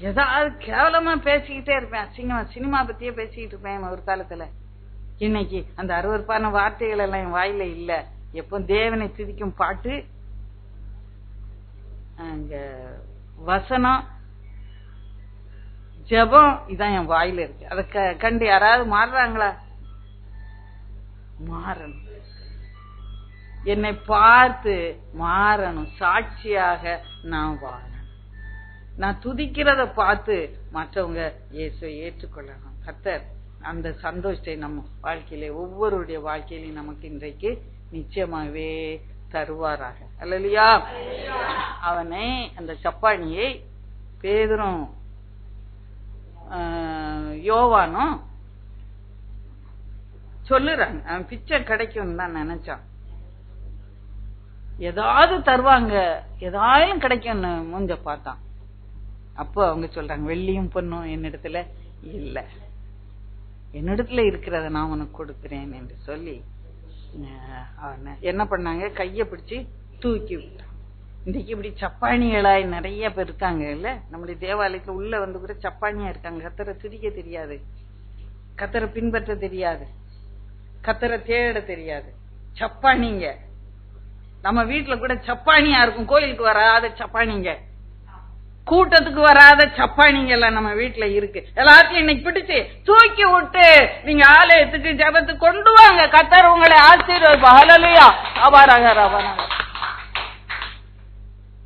ஏதாவது கேவலமா பேசிக்கிட்டே இருப்பேன், அசிங்கமா சினிமா பத்தியே பேசிக்கிட்டு இருப்பேன் ஒரு காலத்துல. இன்னைக்கு அந்த அருவருப்பான வார்த்தைகள் எல்லாம் என் வாயில இல்ல. எப்போ தேவனை துதிக்கும் பாட்டு, அங்க வசனம், ஜெபம், இதான் என் வாயில இருக்கு. அத கண்டு யாராவது மாறுறாங்களா? மாறணும், என்னை பார்த்து மாறணும், சாட்சியாக நான் வாழணும். நான் துதிக்கிறத பார்த்து மற்றவங்க இயேசுவை ஏற்றுக்கொள்ளணும். கர்த்தர் அந்த சந்தோஷத்தை நம்ம வாழ்க்கையில ஒவ்வொருடைய வாழ்க்கையிலும் நமக்கு இன்றைக்கு நிச்சயமாகவே தருவாராக. அல்லேலூயா. அவனை அந்த சப்பானியை பேதுரும் யோவானும் சொல்லுறாங்க, அவன் பிச்சை கிடைக்கும் தான் நினைச்சான், ஏதாவது தருவாங்க, ஏதாயும் கிடைக்கும்னு மூஞ்ச பார்த்தான். அப்போ அவங்க சொல்றாங்க, வெள்ளியும் பொண்ணும் என்னிடத்துல இல்ல, என்னிடத்துல இருக்கிறத நான் உனக்கு கொடுக்கிறேன் என்று சொல்லி அவனை என்ன பண்ணாங்க, கைய பிடிச்சு தூக்கி விட்டான். இன்றைக்கு இப்படி சப்பானிகளாய் நிறைய பேர் இருக்காங்க இல்ல, நம்முடைய தேவாலயத்துல உள்ள வந்து கூட சப்பானியா இருக்காங்க. கர்த்தரை துதிக்க தெரியாது, கர்த்தரை பின்பற்ற தெரியாது, கர்த்தரை தேட தெரியாது, சப்பானிங்க. நம்ம வீட்டுல கூட சப்பானியா இருக்கும், கோயிலுக்கு வராத சப்பானிங்க, கூட்டத்துக்கு வராத சப்பானிங்க எல்லாம் நம்ம வீட்டுல இருக்கு. எல்லாத்தையும் இன்னைக்கு பிடிச்சு தூக்கி விட்டு நீங்க ஆலயத்துக்கு ஜெபத்துக்கு கொண்டு வாங்க, கர்த்தர் உங்களை ஆசீர்வதிப்பார். ஹல்லேலூயா. ஆபாராக.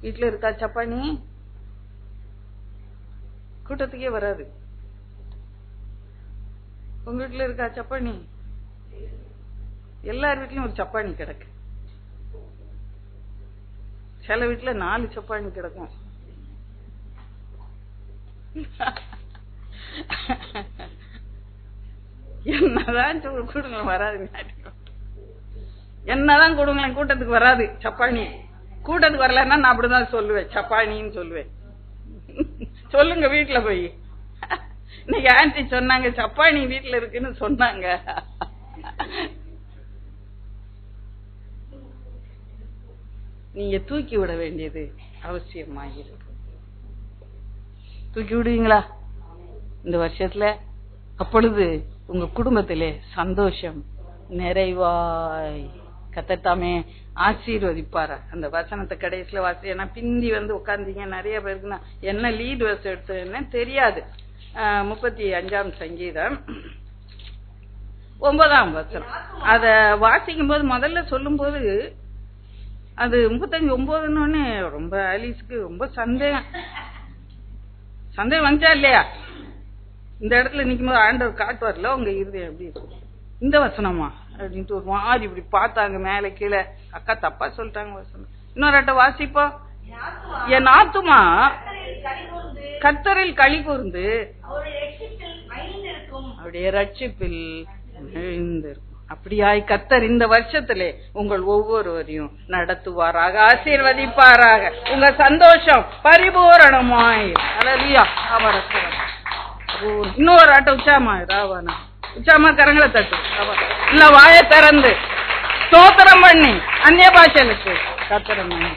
வீட்டுல இருக்கா சப்பானி? கூட்டத்துக்கே வராது. உங்க வீட்டுல இருக்கா சப்பானி? எல்லார் வீட்லயும் ஒரு சப்பானி கிடக்கு. சில வீட்டுல 4 சப்பானி கிடக்கும். என்னதான் கொடுங்க வராது, என்னதான் கொடுங்களேன், கூட்டத்துக்கு வராது சப்பானி. கூட்டத்துக்கு வரலன்னா நான் அப்படிதான் சொல்லுவேன், சப்பானின்னு சொல்லுவேன். சொல்லுங்க வீட்டுல போய், இன்னைக்கு ஆன்டி சொன்னாங்க சப்பானி வீட்டுல இருக்குன்னு சொன்னாங்க. நீங்க தூக்கி விட வேண்டியது அவசியமாகிறது. தூக்கி விடுவீங்களா இந்த வருஷத்துல? அப்பொழுது உங்க குடும்பத்திலே சந்தோஷம் நிறைவாய் கத்தத்தாமே ஆசீர்வதிப்பாரா. அந்த வசனத்தை கடைசியில வாசி. ஏன்னா பிந்தி உட்கார்ந்தீங்க நிறைய பேருக்கு நான் என்ன லீட் வர்ஸ் எடுத்தேன்னு தெரியாது. 35ஆம் சங்கீதம் 9ஆம் வசனம். அத வாசிக்கும் போது முதல்ல சொல்லும் போது அது 35:9 ரொம்ப ஆலிஸ்க்கு ரொம்ப சந்தேகம் வந்துச்சா இல்லையா? இந்த இடத்துல நிக்கும் போது ஆண்டவர் காட்டுவார்ல உங்க இருதயம் எப்படி இருக்கும், இந்த வசனமா அப்படின்ட்டு ஒரு மாதிரி இப்படி பார்த்தாங்க மேல கீழே. அக்கா தப்பா சொல்லிட்டாங்க வசனம். இன்னொரு அட்டை வாசிப்போம். என் ஆத்துமா கர்த்தரில் களி கூர்ந்து அவருடைய ரட்சிப்பில் இருக்கும். அப்படியாய் கர்த்தர் இந்த வருஷத்திலே உங்கள் ஒவ்வொருவரையும் நடத்துவாராக, ஆசீர்வதிப்பாராக. உங்க சந்தோஷம் பரிபூரணமாய். இன்னொரு ஆட்ட உச்சாமா ராவானா உச்சாமா கரங்களை தட்டு இல்ல வாய திறந்து ஸ்தோத்திரம் பண்ணி அந்நிய பாஷைகளுக்கு கர்த்தரம் பண்ணி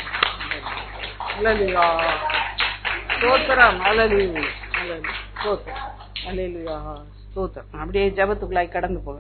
அல்லேலூயா ஸ்தோத்திரம் அல்லேலூயா ஸ்தோத்திரம் அல்லேலூயா ஸ்தோத்திரம். அப்படியே ஜெபத்துக்குள்ளாய் கடந்து போக